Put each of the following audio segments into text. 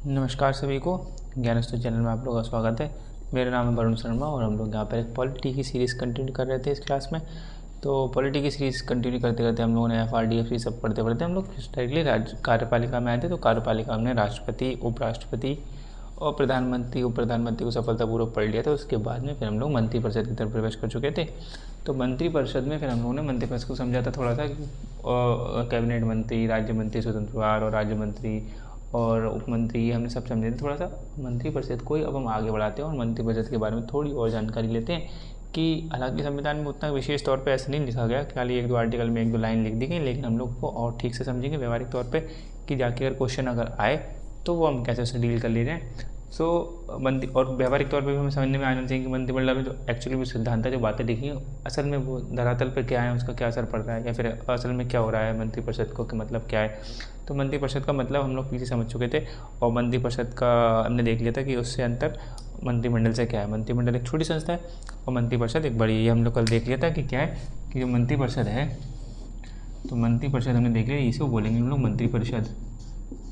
नमस्कार सभी को। ज्ञानस्तु चैनल में आप लोगों का स्वागत है। मेरा नाम है वरुण शर्मा और हम लोग यहाँ पर एक पॉलिटी की सीरीज़ कंटिन्यू कर रहे थे इस क्लास में। तो पॉलिटी की सीरीज़ कंटिन्यू करते करते हम लोगों ने FRDFC सब पढ़ते पढ़ते हम लोग डायरेक्टली कार्यपालिका में आए थे। तो कार्यपालिका हमने राष्ट्रपति, उपराष्ट्रपति और प्रधानमंत्री, उप प्रधानमंत्री को सफलतापूर्वक पढ़ लिया था। उसके बाद में फिर हम लोग मंत्रिपरिषद की तरफ प्रवेश कर चुके थे। तो मंत्रिपरिषद में फिर हम लोगों ने मंत्रिपरिषद को समझा था थोड़ा सा कि कैबिनेट मंत्री, राज्य मंत्री, स्वतंत्र प्रभार और राज्य मंत्री और उप मंत्री, हमने सब समझे थे थोड़ा सा। मंत्रिपरिषद को ही अब हम आगे बढ़ाते हैं और मंत्रिपरिषद के बारे में थोड़ी और जानकारी लेते हैं कि हालांकि संविधान में उतना विशेष तौर पे ऐसा नहीं लिखा गया, खाली एक दो आर्टिकल में एक दो लाइन लिख दी गई, लेकिन हम लोग को और ठीक से समझेंगे व्यवहारिक तौर पे कि जाके अगर क्वेश्चन अगर आए तो वो हम कैसे उससे डील कर ले रहे हैं। मंत्री और व्यवहारिक तौर पे भी हमें समझने में आना चाहिए कि मंत्रिमंडल में जो एक्चुअली भी सिद्धांत है, जो बातें लिखी हैं, असल में वो धरातल पर क्या है, उसका क्या असर पड़ रहा है, या फिर असल में क्या हो रहा है मंत्रिपरिषद को, कि मतलब क्या है। तो मंत्रिपरिषद का मतलब हम लोग पीछे समझ चुके थे और मंत्रिपरिषद का हमने देख लिया था कि उससे अंतर मंत्रिमंडल से क्या है। मंत्रिमंडल एक छोटी संस्था है और मंत्रिपरिषद एक बड़ी है। ये हम लोग कल देख लिया था कि क्या है कि जो मंत्रिपरिषद है, तो मंत्रिपरिषद हमने देख लिया, इसे बोलेंगे हम लोग मंत्रिपरिषद,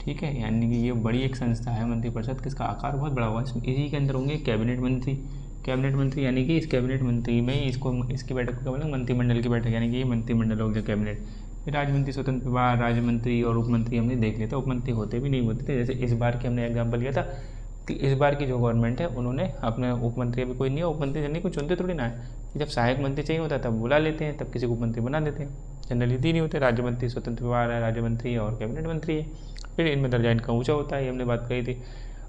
ठीक है। यानी कि ये बड़ी एक संस्था है मंत्रिपरिषद, किसका आकार बहुत बड़ा हुआ है। इसी के अंदर होंगे कैबिनेट मंत्री। कैबिनेट मंत्री यानी कि इस कैबिनेट मंत्री में इसको इसकी बैठक को क्या बोलेंगे, मंत्रिमंडल की बैठक, यानी कि ये मंत्रिमंडल हो गया कैबिनेट। फिर राज्य मंत्री, स्वतंत्र प्रभार, राज्य मंत्री और उप मंत्री हमने देख लिया था। उप मंत्री होते भी नहीं होते थे, जैसे इस बार की हमने एग्जाम्पल लिया था कि इस बार की जो गवर्नमेंट है उन्होंने अपने उप मंत्री, अभी कोई नहीं है उप मंत्री, जनरली कोई चुनते थोड़ी ना है। जब सहायक मंत्री चाहिए होता है तब बुला लेते हैं, तब किसी को उप मंत्री बना देते हैं। जनरली तीन ही होते हैं, राज्य मंत्री, स्वतंत्र प्रभार है, राज्य मंत्री और कैबिनेट मंत्री है। फिर इनमें दर्जा इनका ऊँचा होता है, ये हमने बात कही थी।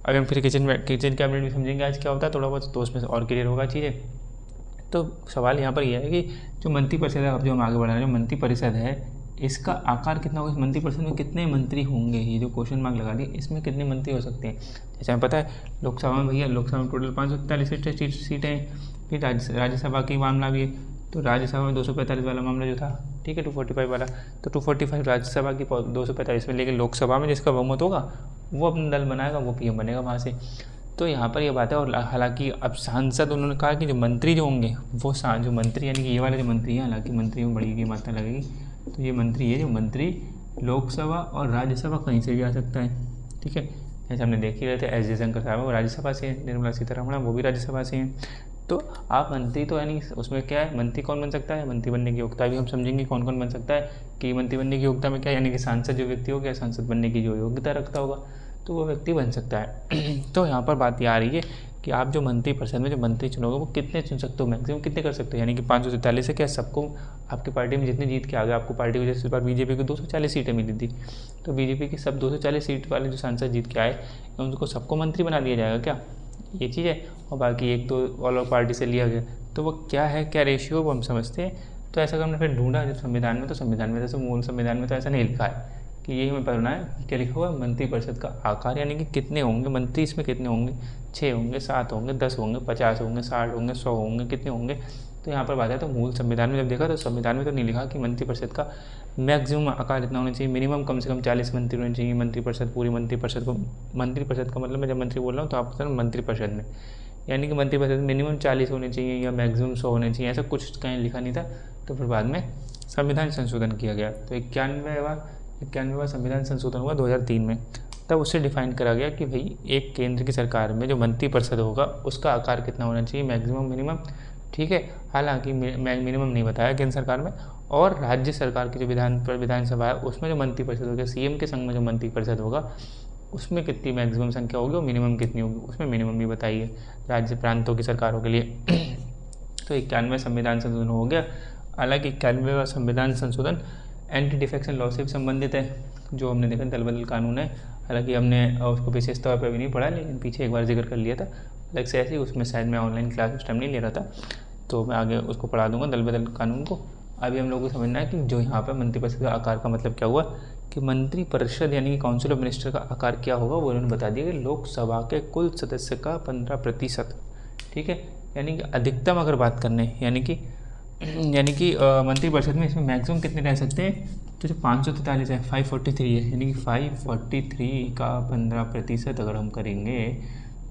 अभी हम फिर किचन कैबिनेट भी समझेंगे आज क्या होता है थोड़ा बहुत, तो उसमें और क्लियर होगा चीज़ें। तो सवाल यहाँ पर यह है कि जो मंत्रिपरिषद है, अब जो हम आगे बढ़ा रहे हैं, जो मंत्रिपरिषद है इसका आकार कितना होगा, इस मंत्रिपरिषद में कितने मंत्री होंगे, ये जो क्वेश्चन मार्क लगा दिए, इसमें कितने मंत्री हो सकते हैं। जैसे हमें पता है लोकसभा में, भैया लोकसभा में टोटल 543 सीटें हैं। फिर राज्यसभा की मामला भी है, तो राज्यसभा में 245 वाला मामला जो था, ठीक है, 245 वाला, तो 245 राज्यसभा की 245 में, लेकिन लोकसभा में जिसका बहुमत होगा वो अपना दल बनाएगा, वो PM बनेगा वहाँ से। तो यहाँ पर ये बात है। और हालांकि अब सांसद, उन्होंने कहा कि जो मंत्री जो होंगे वो जो मंत्री यानी कि ये वाले जो मंत्री हैं, हालांकि मंत्री में बड़ी की मात्रा लगेगी, तो ये मंत्री है, जो मंत्री लोकसभा और राज्यसभा कहीं से भी आ सकता है, ठीक है। जैसे हमने देख ही रहे थे S जयशंकर साहब, वो राज्यसभा से हैं, निर्मला सीतारमण वो भी राज्यसभा से हैं। तो आप मंत्री तो यानी उसमें क्या है, मंत्री कौन बन सकता है, मंत्री बनने की योग्यता भी हम समझेंगे कौन कौन बन सकता है। कि मंत्री बनने की योग्यता में क्या, यानी कि सांसद जो व्यक्ति हो गया, सांसद बनने की जो योग्यता रखता होगा, तो वो व्यक्ति बन सकता है। तो यहाँ पर बात ये आ रही है कि आप जो मंत्रिपरिषद में जो मंत्री चुनोगे वो कितने चुन सकते हो, मैक्सिमम कितने कर सकते हो। यानी कि 543 से क्या सबको, आपकी पार्टी में जितने जीत के आ गए, आपको पार्टी को जैसे इस बार बीजेपी को 240 सीटें मिली थी, तो बीजेपी की सब 240 सीट वाले जो सांसद जीत के आए, उनको सबको मंत्री बना दिया जाएगा क्या, ये चीज़ है। और बाकी एक तो ऑल ओवर पार्टी से लिया गया, तो वो क्या है, क्या रेशियो, वो हम समझते हैं। तो ऐसा हमने फिर ढूंढा जब संविधान में, तो संविधान में जैसे मूल संविधान में तो ऐसा नहीं लिखा है कि यही हमें पढ़ना है। क्या लिखा हुआ है, मंत्रिपरिषद का आकार, यानी कि कितने होंगे मंत्री, इसमें कितने होंगे, 6 होंगे, 7 होंगे, 10 होंगे, 50 होंगे, 60 होंगे, 100 होंगे, कितने होंगे। तो यहाँ पर बात है, तो मूल संविधान में जब देखा तो संविधान में तो नहीं लिखा कि मंत्रिपरिषद का मैक्सिमम आकार इतना होना चाहिए, मिनिमम कम से कम 40 मंत्री होने चाहिए मंत्रिपरिषद, पूरी मंत्रिपरिषद को। मंत्रिपरिषद का मतलब मैं जब मंत्री बोल रहा हूँ तो आप मंत्रिपरिषद में, यानी कि मंत्रिपरिषद मिनिमम 40 होने चाहिए या मैक्सिमम 100 होने चाहिए, ऐसा कुछ कहीं लिखा नहीं था। तो फिर बाद में संविधान संशोधन किया गया, तो 91वां संविधान संशोधन हुआ 2003 में। तब उससे डिफाइन करा गया कि भाई एक केंद्र की सरकार में जो मंत्रिपरिषद होगा उसका आकार कितना होना चाहिए, मैक्सिमम, मिनिमम, ठीक है। हालांकि मिनिमम नहीं बताया केंद्र सरकार में। और राज्य सरकार की जो विधानसभा है उसमें जो मंत्रिपरिषद होगा, CM के संग में जो मंत्रिपरिषद होगा उसमें कितनी मैक्सिमम संख्या होगी और मिनिमम कितनी होगी, उसमें मिनिमम भी बताइए राज्य प्रांतों की सरकारों के लिए। तो 91वां संविधान संशोधन हो गया। हालांकि 91वां संविधान संशोधन एंटी डिफेक्शन लॉ से भी संबंधित है, जो हमने देखा दल बदल कानून है। हालांकि हमने उसको विशेष तौर पर भी नहीं पढ़ा, लेकिन पीछे एक बार जिक्र कर लिया था अलग से, ऐसे ही उसमें शायद मैं ऑनलाइन क्लास उस टाइम नहीं ले रहा था, तो मैं आगे उसको पढ़ा दूंगा दल बदल कानून को। अभी हम लोगों को समझना है कि जो यहाँ पर मंत्रिपरिषद का आकार का मतलब क्या हुआ, कि मंत्रिपरिषद यानी कि काउंसिल ऑफ मिनिस्टर का आकार क्या होगा, वो उन्होंने बता दिया कि लोकसभा के कुल सदस्य का 15%, ठीक है। यानी कि अधिकतम अगर बात करने, यानी कि मंत्रिपरिषद में इसमें मैक्सिमम कितने रह सकते हैं, तो जो 543 है, 543 है, यानी कि 543 का 15% अगर हम करेंगे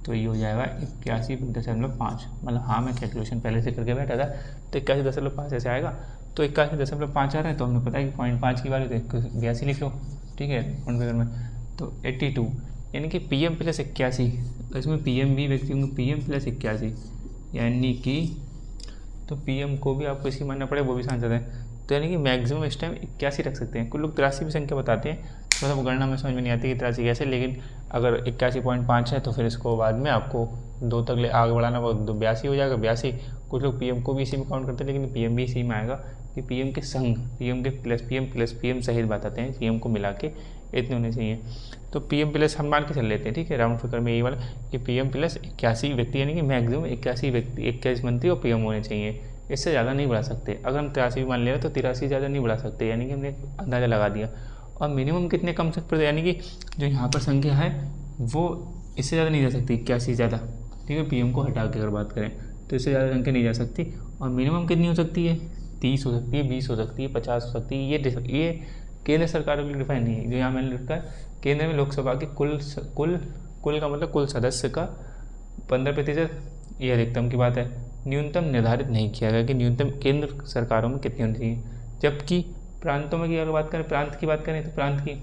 तो ये हो जाएगा 81.5। मतलब हाँ, मैं कैलकुलेशन पहले से करके बैठा था, तो 81.5 ऐसे आएगा। तो 81.5 आ रहा है, तो हमें पता है कि 0.5 की वैल्यू तो 82 लिख लो, ठीक है, पॉइंट फिगर में, तो 82 यानी कि PM प्लस 81, इसमें PM भी व्यक्ति होंगे, PM प्लस 81 यानी कि, तो PM को भी आपको इसकी मानना पड़े, वो भी सांसद है। तो यानी कि मैक्सिमम इस टाइम 81 रख सकते हैं। कुछ लोग 83 भी संख्या बताते हैं, थोड़ा सा गणना में समझ में नहीं आती कि 83 कैसे, लेकिन अगर 81.5 है तो फिर इसको बाद में आपको 2 तक आगे बढ़ाना, वो 82 हो जाएगा, 82। कुछ लोग PM को भी इसी में काउंट करते हैं, लेकिन PM भी इसी में आएगा कि PM के संग, PM प्लस PM सहित बताते हैं, PM को मिला के इतने होने चाहिए। तो PM प्लस हम मान के चल लेते हैं, ठीक है, राउंड फिगर में ये वाला कि PM प्लस 81 व्यक्ति, यानी कि मैक्सिमम 81 व्यक्ति, 21 मंत्री और PM होने चाहिए, इससे ज़्यादा नहीं बढ़ा सकते। अगर हम 83 भी मान ले रहे तो 83 ज़्यादा नहीं बढ़ा सकते, यानी कि हमने अंदाज़ा लगा दिया। और मिनिमम कितने कम सकते हैं, यानी कि जो यहाँ पर संख्या है वो इससे ज़्यादा नहीं जा सकती, 81 ज़्यादा, ठीक है, PM को हटा के अगर बात करें तो इससे ज़्यादा संख्या नहीं जा सकती। और मिनिमम कितनी हो सकती है, 30 हो सकती है, 20 हो सकती है, 50 हो सकती है। ये केंद्र सरकार के डिफाइन नहीं है, जो यहाँ मैंने लिखा है केंद्र में लोकसभा के कुल का मतलब कुल सदस्य का 15%, ये अधिकतम की बात है। न्यूनतम निर्धारित नहीं किया गया कि न्यूनतम केंद्र सरकारों में कितनी होनी चाहिए। जबकि प्रांतों में की अगर बात करें, प्रांत की बात करें तो प्रांत की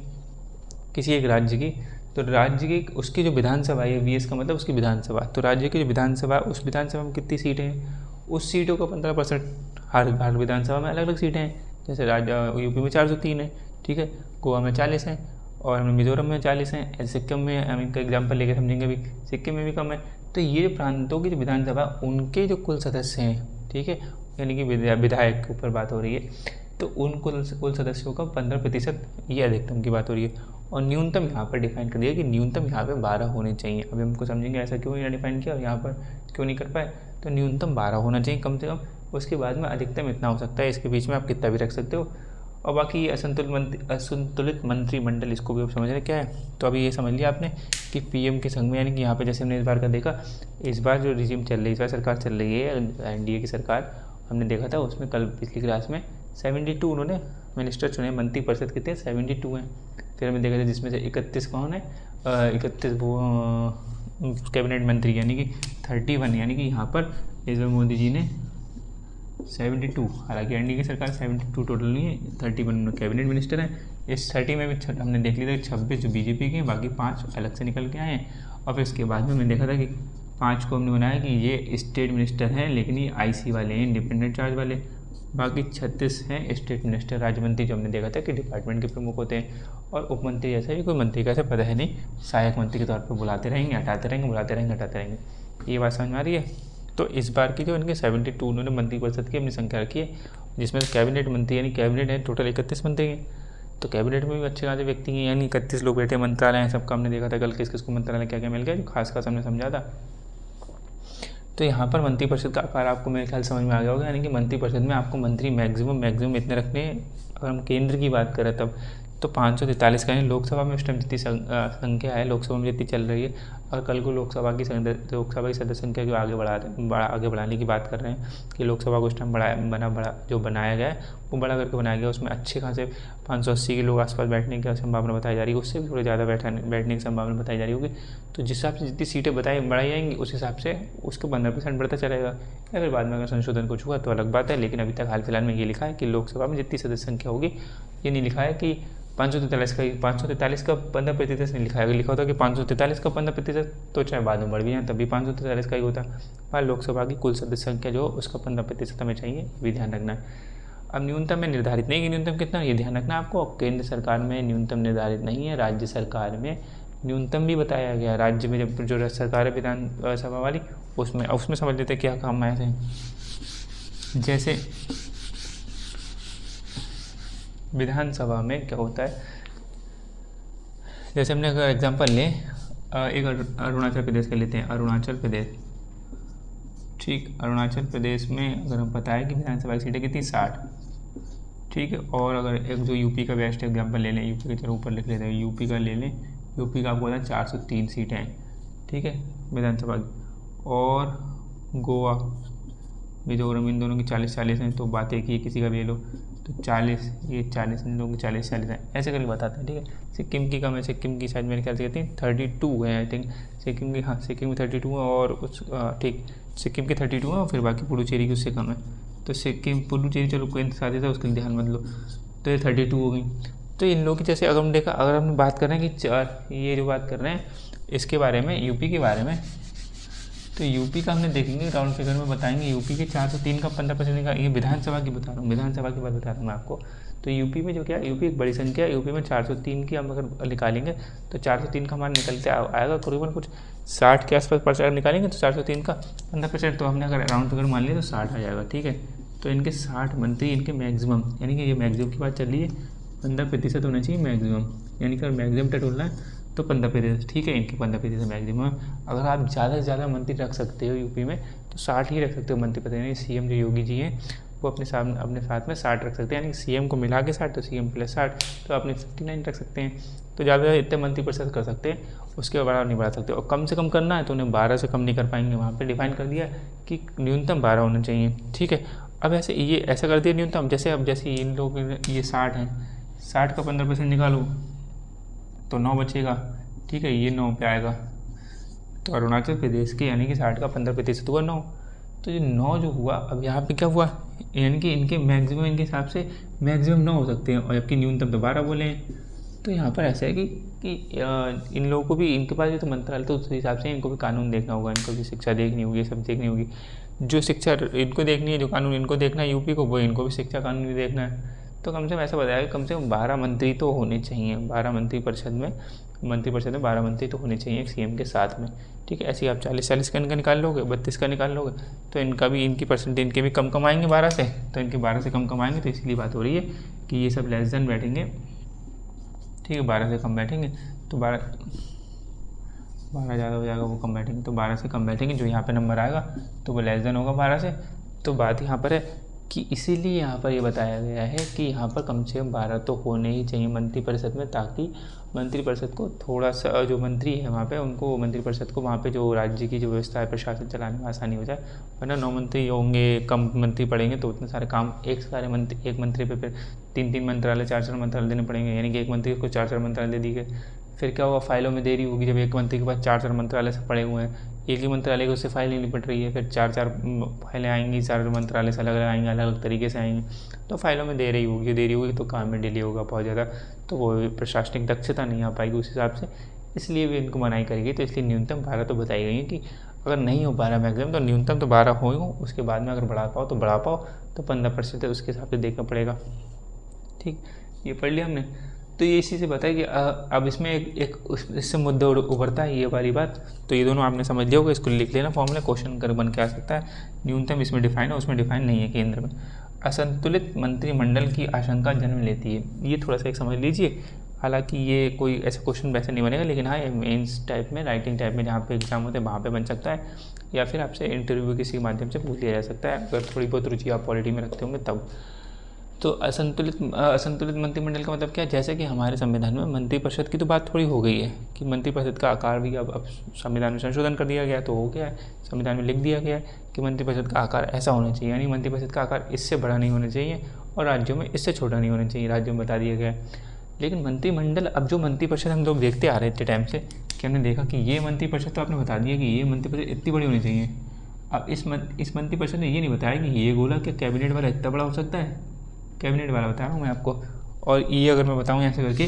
किसी एक राज्य की, तो राज्य की उसकी जो विधानसभा है, VS का मतलब उसकी विधानसभा, तो राज्य की जो विधानसभा, उस विधानसभा में कितनी सीटें हैं, उस सीटों का 15%, हर विधानसभा में अलग अलग सीटें हैं। जैसे UP में 403 है, ठीक है, गोवा में 40 है, और मिजोरम में 40 हैं, ऐसे सिक्किम में, हम इनका एग्जाम्पल लेकर समझेंगे अभी, सिक्किम में भी कम है। तो ये जो प्रांतों की जो विधानसभा, उनके जो कुल सदस्य हैं, ठीक है, यानी कि विधायक के ऊपर बात हो रही है, तो उन कुल सदस्यों का 15%, ये अधिकतम की बात हो रही है। और न्यूनतम यहाँ पर डिफाइन कर दिया कि न्यूनतम यहाँ पे 12 होने चाहिए। अभी हमको समझेंगे ऐसा क्यों यहाँ डिफाइन किया और यहाँ पर क्यों नहीं कर पाए। तो न्यूनतम 12 होना चाहिए कम से कम, उसके बाद में अधिकतम इतना हो सकता है, इसके बीच में आप कितना भी रख सकते हो। और बाकी असंतुलित मंत्रिमंडल, इसको भी आप समझ रहे क्या है। तो अभी ये समझ लिया आपने कि PM के संग में, यानी कि यहाँ पे जैसे हमने इस बार का देखा, इस बार जो रिजीम चल रही है, इस बार सरकार चल रही है NDA की सरकार, हमने देखा था उसमें कल पिछली क्लास में 72 उन्होंने मिनिस्टर चुने, मंत्री परिषद कितने 72 हैं। फिर हमने देखा था जिसमें से 31 कौन है, 31 वो कैबिनेट मंत्री, यानी कि 31, यानी कि यहाँ पर इस बार मोदी जी ने 72, हालांकि NDA की सरकार 72 टोटल नहीं है, 31 कैबिनेट मिनिस्टर हैं। इस 30 में भी हमने देख लिया था 26 जो BJP के, बाकी 5 अलग से निकल के आए हैं। और फिर इसके बाद में हमने देखा था कि 5 को हमने बनाया कि ये स्टेट मिनिस्टर हैं, लेकिन ये IC वाले हैं, इंडिपेंडेंट चार्ज वाले। बाकी 36 हैं स्टेट मिनिस्टर, राज्य मंत्री, जो हमने देखा था कि डिपार्टमेंट के प्रमुख होते हैं। और उप मंत्री जैसा भी कोई मंत्री का ऐसा पता है नहीं, सहायक मंत्री के तौर पर बुलाते रहेंगे, हटाते रहेंगे, बुलाते रहेंगे, हटाते रहेंगे। ये बात समझ में आ रही है। तो इस बार की जो इनके 72 उन्होंने मंत्री परिषद की अपनी संख्या रखी है, जिसमें कैबिनेट मंत्री, यानी कैबिनेट है टोटल 31 मंत्री हैं। तो कैबिनेट में भी अच्छे खासे व्यक्ति हैं, यानी 31 लोग बैठे। मंत्रालय हैं, सबका हमने देखा था कल किस किस को मंत्रालय क्या क्या मिल गया, जो खास हमने समझा था। तो यहाँ पर मंत्रिपरिषद का आकार आपको मेरे ख्याल समझ में आ गया होगा, यानी कि मंत्रिपरिषद में आपको मंत्री मैक्सिमम इतने रखने हैं। अगर हम केंद्र की बात करें तब तो 543 का है। लोकसभा में उस टाइम जितनी संख्या है, लोकसभा में जितनी चल रही है, और कल को लोकसभा की सदस्य संख्या को आगे बढ़ाने की बात कर रहे हैं कि लोकसभा को उस टाइम बनाया गया है, वो बड़ा करके बनाया गया। उसमें अच्छे खासे 580 के लोग आसपास बैठने की संभावना बताई जा रही है, उससे भी थोड़ी ज़्यादा बैठने की संभावना बताई जा रही होगी। तो जिस हिसाब से जितनी सीटें बढ़ाई जाएंगी, उस हिसाब से उसको 15% बढ़ता चलेगा। या फिर बाद में अगर संशोधन कुछ हुआ तो अलग बात है, लेकिन अभी तक हाल फिलहाल में ये लिखा है कि लोकसभा में जितनी सदस्य संख्या होगी, ये नहीं लिखा है कि 543 का 15% नहीं लिखा है। अगर लिखा होता कि 543 का 15%, तो चाहे बाद में बढ़ भी जाए तब भी 543 का ही होता। और लोकसभा की कुल सदस्य संख्या जो उसका 15% हमें चाहिए, भी ध्यान रखना है। अब न्यूनतम में निर्धारित नहीं कि न्यूनतम कितना, ये ध्यान रखना आपको। केंद्र सरकार में न्यूनतम निर्धारित नहीं है, राज्य सरकार में न्यूनतम भी बताया गया। राज्य में जब जो सरकार है विधानसभा वाली, उसमें समझ लेते क्या काम आए थे। जैसे विधानसभा में क्या होता है, जैसे हमने अगर एग्जांपल लें, एक अरुणाचल प्रदेश का लेते हैं। अरुणाचल प्रदेश, ठीक, अरुणाचल प्रदेश में अगर हम पता है कि विधानसभा की सीटें कितनी 60, ठीक है। और अगर एक जो यूपी का बेस्ट एग्जांपल ले लें, यूपी के चलो ऊपर लिख लेते हैं, यूपी का ले लें। यूपी का आपको पता है 403 सीटें हैं, ठीक है, विधानसभा की। और गोवा, मिजोरम, इन दोनों की 40-40 हैं। तो बात एक ही, किसी का भी ले लो तो 40, ये 40, इन लोगों की 40-40 हैं, ऐसे करके बताते हैं, ठीक है। सिक्किम की कम है, सिक्किम की शायद मेरे ख्याल से कहती हैं 32 है, आई थिंक सिक्किम की, हाँ सिक्किम में 32 है। और कुछ ठीक, सिक्किम की 32 है, और फिर बाकी पुडुचेरी की उससे कम है। तो सिक्किम, पुडुचेरी चलो कोई साथ था, उसका ध्यान मत लो। तो ये 32 हो गई। तो इन लोगों की जैसे अगर हम बात कर रहे हैं कि ये जो बात कर रहे हैं इसके बारे में, यूपी के बारे में, तो यूपी का हमने देखेंगे राउंड फिगर में बताएंगे। यूपी के 403 का 15% का, ये विधानसभा की बता रहा हूँ, विधानसभा की बात बता रहा हूँ मैं आपको। तो यूपी में जो क्या, यूपी एक बड़ी संख्या है, यूपी में 403 की हम अगर निकालेंगे तो 403 का हमारा निकलते आएगा करीबन कुछ 60 के आसपास परसेंट निकालेंगे तो 403 का 15%, तो हमने अगर राउंड फिगर मान लिया तो 60 आ जाएगा। ठीक है, तो इनके 60 मंत्री, इनके मैक्सिमम, यानी कि ये मैक्सिमम की बात चल रही है, 15% होना चाहिए मैक्सिमम, यानी कि अगर मैक्सिमम टटोलना है तो 15%। ठीक है, इनके 15% मैक्सिमम। अगर आप ज़्यादा से ज़्यादा मंत्री रख सकते हो यूपी में तो 60 ही रख सकते हो मंत्री पद, यानी सीएम जो योगी जी हैं वो अपने साथ में 60 रख सकते हैं, यानी सीएम को मिला के 60, तो सीएम प्लस 60, तो अपने 59 रख सकते हैं। तो ज़्यादा इतने मंत्री परिषद कर सकते हैं, उसके बाद नहीं बढ़ा सकते। और कम से कम करना है तो उन्हें 12 से कम नहीं कर पाएंगे, वहाँ पर डिफाइन कर दिया कि न्यूनतम 12 होना चाहिए। ठीक है, अब ऐसा कर दिया न्यूनतम, जैसे इन लोग ये 60 हैं, 60 का 15% निकालो तो 9 बचेगा। ठीक है, ये 9 पे आएगा, तो अरुणाचल प्रदेश के यानी कि 60 का 15% हुआ 9। तो ये 9 जो हुआ, अब यहाँ पे क्या हुआ, यानी कि इनके मैक्सिमम, इनके हिसाब से मैक्सिमम 9 हो सकते हैं, और जबकि न्यूनतम तो 12 बोले हैं। तो यहाँ पर ऐसा है कि इन लोगों को भी, इनके पास भी तो मंत्रालय, तो उस हिसाब से इनको भी कानून देखना होगा, इनको भी शिक्षा देखनी होगी, ये सब देखनी होगी। जो शिक्षा इनको देखनी है, जो कानून इनको देखना है यूपी को, वो इनको भी शिक्षा कानून भी देखना है। तो कम से कम ऐसा बताया कि कम से कम 12 मंत्री तो होने चाहिए, 12 मंत्री परिषद में 12 मंत्री तो होने चाहिए एक सीएम के साथ में। ठीक है, ऐसे ही आप 40 का इनका निकाल लोगे, 32 का निकाल लोगे, तो इनका भी, इनकी परसेंटेज इनके भी कम आएंगे 12 से, तो इनके 12 से कम आएंगे, तो इसलिए बात हो रही है कि ये सब लेस देन बैठेंगे। ठीक है, 12 से कम बैठेंगे तो 12 ज़्यादा हो जाएगा, वो कम बैठेंगे, तो 12 से कम बैठेंगे, जो यहाँ पे नंबर आएगा तो वो लेस देन होगा 12 से। तो बात यहाँ पर है कि इसीलिए यहाँ पर ये बताया गया है कि यहाँ पर कम से कम 12 तो होने ही चाहिए मंत्रिपरिषद में, ताकि मंत्रिपरिषद को थोड़ा सा, जो मंत्री है वहाँ पे, उनको मंत्रिपरिषद को वहाँ पे जो राज्य की जो व्यवस्था है प्रशासन चलाने में आसानी हो जाए। वरना 9 मंत्री होंगे, कम मंत्री पड़ेंगे तो उतने सारे काम एक मंत्री पे फिर 3 मंत्रालय 4 मंत्रालय देने पड़ेंगे, यानी कि एक मंत्री को 4 मंत्रालय दे दिए, फिर क्या होगा, फाइलों में देरी होगी। जब एक मंत्री के पास 4 मंत्रालय से पड़े हुए हैं, एक ही मंत्रालय को उससे फाइल नहीं निपट रही है, फिर 4 फाइलें आएंगी, 4 मंत्रालय से अलग अलग आएंगी, अलग अलग तरीके से आएंगी, तो फाइलों में देरी होगी तो काम में डिले होगा बहुत ज़्यादा, तो वो प्रशासनिक दक्षता नहीं आ पाएगी उस हिसाब से, इसलिए भी इनको मनाही करेगी। तो इसलिए न्यूनतम 12 तो बताई गई है कि अगर नहीं हो 12 मैक्सिमम तो न्यूनतम तो 12 हो, उसके बाद में अगर बढ़ा पाओ तो बढ़ा पाओ, तो 15% है, उसके हिसाब से देखना पड़ेगा। ठीक, ये पढ़ लिया हमने। तो ये इसी से बताया कि अब इसमें इससे मुद्दा उभरता है ये वाली बात, तो ये दोनों आपने समझ लिया होगा, इसको लिख लेना फॉर्मूला, क्वेश्चन कर बन के आ सकता है। न्यूनतम इसमें डिफाइन है, उसमें डिफाइन नहीं है केंद्र में। असंतुलित मंत्रिमंडल की आशंका जन्म लेती है, ये थोड़ा सा एक समझ लीजिए। हालांकि ये कोई ऐसा क्वेश्चन वैसे नहीं बनेगा, लेकिन हाँ मेंस टाइप में, राइटिंग टाइप में जहाँ पे एग्जाम होते हैं वहाँ पे बन सकता है, या फिर आपसे इंटरव्यू किसी के माध्यम से पूछ लिया जा सकता है, अगर थोड़ी बहुत रुचि आप पॉलिटी में रखते होंगे तब। तो असंतुलित मंत्रिमंडल का मतलब क्या है, जैसे कि हमारे संविधान में मंत्रिपरिषद की तो बात थोड़ी हो गई है कि मंत्रिपरिषद का आकार भी अब संविधान में संशोधन कर दिया गया, तो हो गया है, संविधान में लिख दिया गया है कि मंत्रिपरिषद का आकार ऐसा होना चाहिए, यानी मंत्रिपरिषद का आकार इससे बड़ा नहीं होना चाहिए और राज्यों में इससे छोटा नहीं होना चाहिए, राज्यों में बता दिया गया है। लेकिन मंत्रिमंडल, अब जो मंत्रिपरिषद हम लोग देखते आ रहे थे टाइम से, कि हमने देखा कि ये मंत्रिपरिषद तो आपने बता दिया कि ये मंत्रिपरिषद इतनी बड़ी होनी चाहिए। अब इस मंत्रिपरिषद ने ये नहीं बताया कि ये गोला क्या कैबिनेट वाला इतना बड़ा हो सकता है, कैबिनेट वाला बता रहा हूँ मैं आपको। और ये अगर मैं बताऊँ ऐसे करके,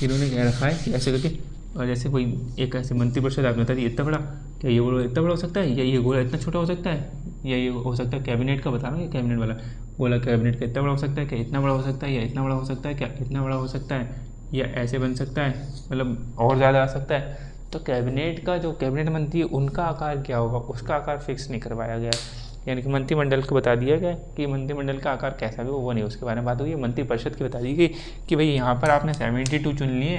इन्होंने क्या रखा है कि ऐसे करके, और जैसे कोई एक ऐसे मंत्रिपरिषद आपने बता दी इतना बड़ा, क्या ये गोला इतना बड़ा हो सकता है, या ये गोला इतना छोटा हो सकता है, या ये हो सकता है कैबिनेट का बता रहा हूँ, ये कैबिनेट वाला गोला कैबिनेट का इतना बड़ा हो सकता है, क्या इतना बड़ा हो सकता है, या इतना बड़ा हो सकता है, क्या इतना बड़ा हो सकता है, या ऐसे बन सकता है, मतलब और ज़्यादा आ सकता है। तो कैबिनेट का जो कैबिनेट मंत्री है उनका आकार क्या होगा, उसका आकार फिक्स नहीं करवाया गया है, यानी कि मंत्रिमंडल को बता दिया गया कि मंत्रिमंडल का आकार कैसा भी वो नहीं, उसके बारे में बात हुई है। मंत्रिपरिषद की बता दी गई कि भाई यहाँ पर आपने 72 चुन लिए,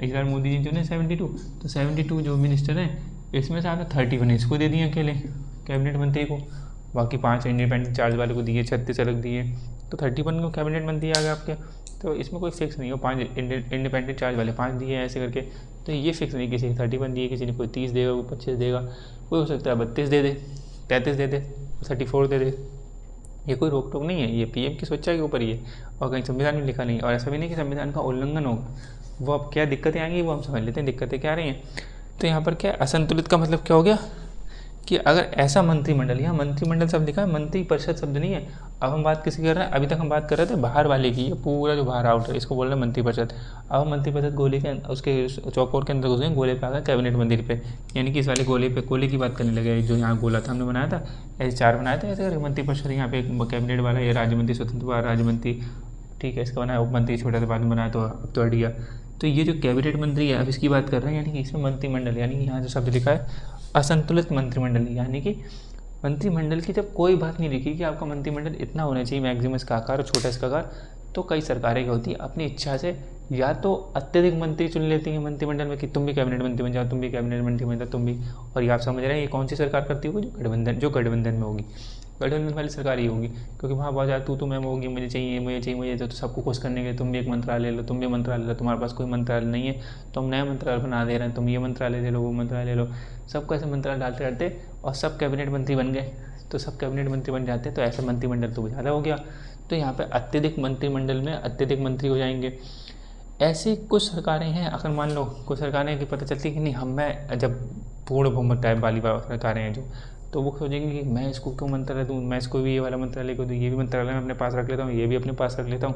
इस बार मोदी जी चुने 72, तो 72 जो मिनिस्टर हैं इसमें से आपने 31 इसको दे दिए अकेले कैबिनेट मंत्री को, बाकी 5 इंडिपेंडेंट चार्ज वाले को दिए, 36 अलग दिए, तो 31 को कैबिनेट मंत्री आ गए आपके। तो इसमें कोई फिक्स नहीं हो, 5 इंडिपेंडेंट चार्ज वाले 5 दिए हैं ऐसे करके, तो ये फिक्स नहीं, किसी ने 31 दिए, किसी ने कोई 30 देगा, कोई 25 देगा, कोई हो सकता है 32 दे दे, 33 दे दे, 34 दे दे, ये कोई रोक टोक नहीं है, ये पीएम की स्वेच्छा के ऊपर ही है, और कहीं संविधान में लिखा नहीं। और ऐसा भी नहीं कि संविधान का उल्लंघन होगा, वो अब क्या दिक्कतें आएंगी वो हम समझ लेते हैं, दिक्कतें क्या आ रही हैं। तो यहाँ पर क्या असंतुलित का मतलब क्या हो गया कि अगर ऐसा मंत्रिमंडल, यहाँ मंत्रिमंडल शब्द लिखा है, मंत्री परिषद शब्द नहीं है। अब हम बात किसकी कर रहे हैं, अभी तक हम बात कर रहे थे बाहर वाले की, ये पूरा जो बाहर आउट है इसको बोल रहे हैं मंत्री परिषद। अब हम मंत्री परिषद गोले के उसके चौकोर के अंदर घुस गए, गोले पे आ गए कैबिनेट मंत्री पे, यानी कि इस वाले गोले की बात करने लगे। जो यहाँ गोला था हमने बनाया था, ऐसे 4 बनाए थे ऐसे करके मंत्री परिषद। यहाँ पे एक कैबिनेट वाला, ये राज्य मंत्री, स्वतंत्र राज्य मंत्री, ठीक है, इसका बनाया उप मंत्री, छोटा सा बाद में बनाया तो अब तो हट गया। तो ये जो कैबिनेट मंत्री है अब इसकी बात कर रहे हैं, यानी कि इसमें मंत्रिमंडल, यानी कि यहाँ जो शब्द लिखा है असंतुलित मंत्रिमंडल, यानी कि मंत्रिमंडल की जब कोई बात नहीं लिखी कि आपका मंत्रिमंडल इतना होना चाहिए, मैक्सिमम इसका आकार और छोटा इसका आकार, तो कई सरकारें क्या होती है अपनी इच्छा से या तो अत्यधिक मंत्री चुन लेती हैं मंत्रिमंडल में कि तुम भी कैबिनेट मंत्री बन जाओ, तुम भी कैबिनेट मंत्री बन जाओ, तुम भी। और ये आप समझ रहे हैं ये कौन सी सरकार करती होगी, जो गठबंधन में होगी, गठबंधन वाली सरकार ही होगी, क्योंकि वहाँ बहुत ज़्यादा तू मैम होगी, मुझे चाहिए तो सबको खुश करने के तुम भी एक मंत्रालय लो, तुम भी मंत्रालय लो, तुम्हारे पास कोई मंत्रालय नहीं है तो हम नया मंत्रालय बना दे रहे हैं, तुम ये मंत्रालय ले लो, वो मंत्रालय ले लो, सबको ऐसे मंत्रालय डालते डालते और सब कैबिनेट मंत्री बन गए। तो सब कैबिनेट मंत्री बन जाते तो ऐसा मंत्रिमंडल तो ज़्यादा हो गया। तो यहाँ पे अत्यधिक मंत्रिमंडल में अत्यधिक मंत्री हो जाएंगे। ऐसी कुछ सरकारें हैं, अगर मान लो कुछ सरकारें की पता चलती है कि नहीं हमें जब पूर्ण बहुमत टाइप वाली सरकारें हैं जो, तो वो सोचेंगे कि मैं इसको क्यों मंत्रालय दूँ, मैं इसको भी ये वाला मंत्रालय को दूँ, ये भी मंत्रालय में अपने पास रख लेता हूँ, ये भी अपने पास रख लेता हूँ,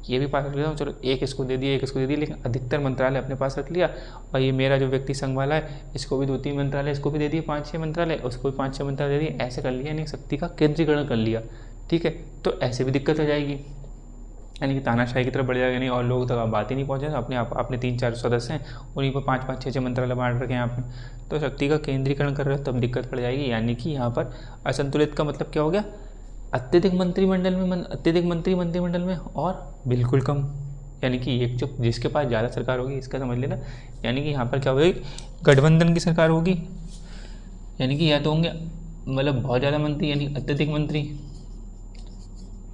ये भी पास रख लेता हूँ, चलो एक इसको दे दिया, एक इसको दे दिया, लेकिन अधिकतर मंत्रालय अपने पास रख लिया। और ये मेरा जो व्यक्ति संघ वाला है इसको भी 2-3 मंत्रालय, इसको भी दे दिए 5-6 मंत्रालय, उसको भी 5-6 मंत्रालय दे दिए, ऐसे कर लिया, यानी शक्ति का केंद्रीकरण कर लिया। ठीक है, तो ऐसे भी दिक्कत हो जाएगी, यानी कि तानाशाही की तरफ बढ़ जाएगा, नहीं और लोग तक बात ही नहीं पहुँचे, अपने आप अपने 3-4 सदस्य हैं उन्हीं पर 5-5 6-6 मंत्रालय बांट रखे हैं आपने, तो शक्ति का केंद्रीकरण कर रहे हो तब दिक्कत पड़ जाएगी। यानी कि यहाँ पर असंतुलित का मतलब क्या हो गया, अत्यधिक मंत्रिमंडल में अत्यधिक मंत्री मंत्रिमंडल में और बिल्कुल कम, यानी कि एक जो जिसके पास ज़्यादा सरकार होगी इसका समझ लेना। यानी कि यहाँ पर क्या होगी, गठबंधन की सरकार होगी, यानी कि या तो होंगे मतलब बहुत ज़्यादा मंत्री, यानी अत्यधिक मंत्री,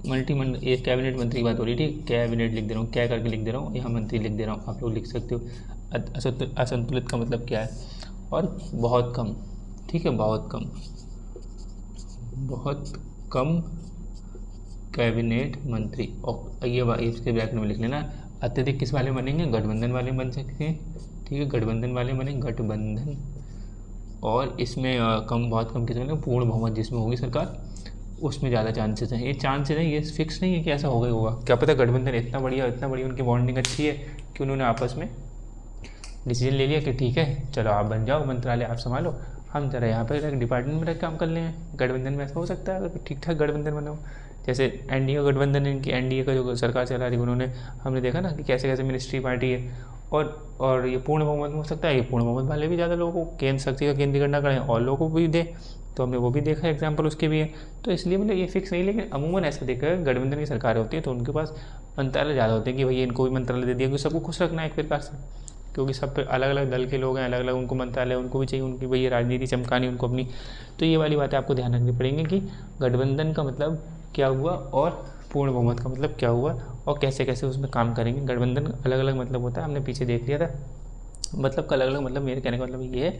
मल्टीमंडल, ये कैबिनेट मंत्री की बात हो रही है, ठीक, कैबिनेट लिख दे रहा हूँ, क्या करके लिख दे रहा हूँ, यहाँ मंत्री लिख दे रहा हूँ, आप लोग लिख सकते हो। असंतुलित का मतलब क्या है, और बहुत कम, ठीक है, बहुत कम कैबिनेट मंत्री। और ये इसके ब्रैकेट में लिख लेना, अत्यधिक किस वाले बनेंगे, गठबंधन वाले बन सकते हैं, ठीक है, गठबंधन वाले बने, गठबंधन। और इसमें कम, बहुत कम किस बनेंगे, पूर्ण बहुमत जिसमें होगी सरकार उसमें ज़्यादा चांसेस हैं। ये चांसेस हैं, ये फिक्स नहीं है कि ऐसा होगा ही होगा, क्या पता गठबंधन इतना बढ़िया उनकी बॉन्डिंग अच्छी है कि उन्होंने आपस में डिसीजन ले लिया कि ठीक है चलो आप बन जाओ मंत्रालय, आप संभालो, हम जरा यहाँ पर डिपार्टमेंट में रह काम कर लें। गठबंधन में ऐसा हो सकता है अगर ठीक ठाक गठबंधन बना हो, जैसे एनडीए का गठबंधन है, इनकी एनडीए का जो सरकार चला रही है उन्होंने, हमने देखा ना कि कैसे कैसे मिनिस्ट्री पार्टी है। और ये पूर्ण बहुमत में हो सकता है, ये पूर्ण बहुमत वाले भी ज़्यादा लोगों को केंद्र शक्ति का केंद्रीकरण करें और लोगों को भी दे, तो हमने वो भी देखा एग्जाम्पल उसके भी है। तो इसलिए मतलब ये फिक्स नहीं, लेकिन अमूमन ऐसा देखा है गठबंधन की सरकारें होती है तो उनके पास मंत्रालय ज़्यादा होते हैं कि भैया इनको भी मंत्रालय दे दिया, क्योंकि सबको खुश रखना है एक प्रकार से, क्योंकि सब पे अलग अलग दल के लोग हैं, अलग अलग उनको मंत्रालय उनको भी चाहिए, उनकी भैया राजनीति चमकानी उनको अपनी। तो ये वाली बातें आपको ध्यान रखनी पड़ेंगी कि गठबंधन का मतलब क्या हुआ और पूर्ण बहुमत का मतलब क्या हुआ और कैसे कैसे उसमें काम करेंगे। गठबंधन अलग अलग मतलब होता है, हमने पीछे देख लिया था, मतलब का अलग अलग मतलब, मेरे कहने का मतलब ये है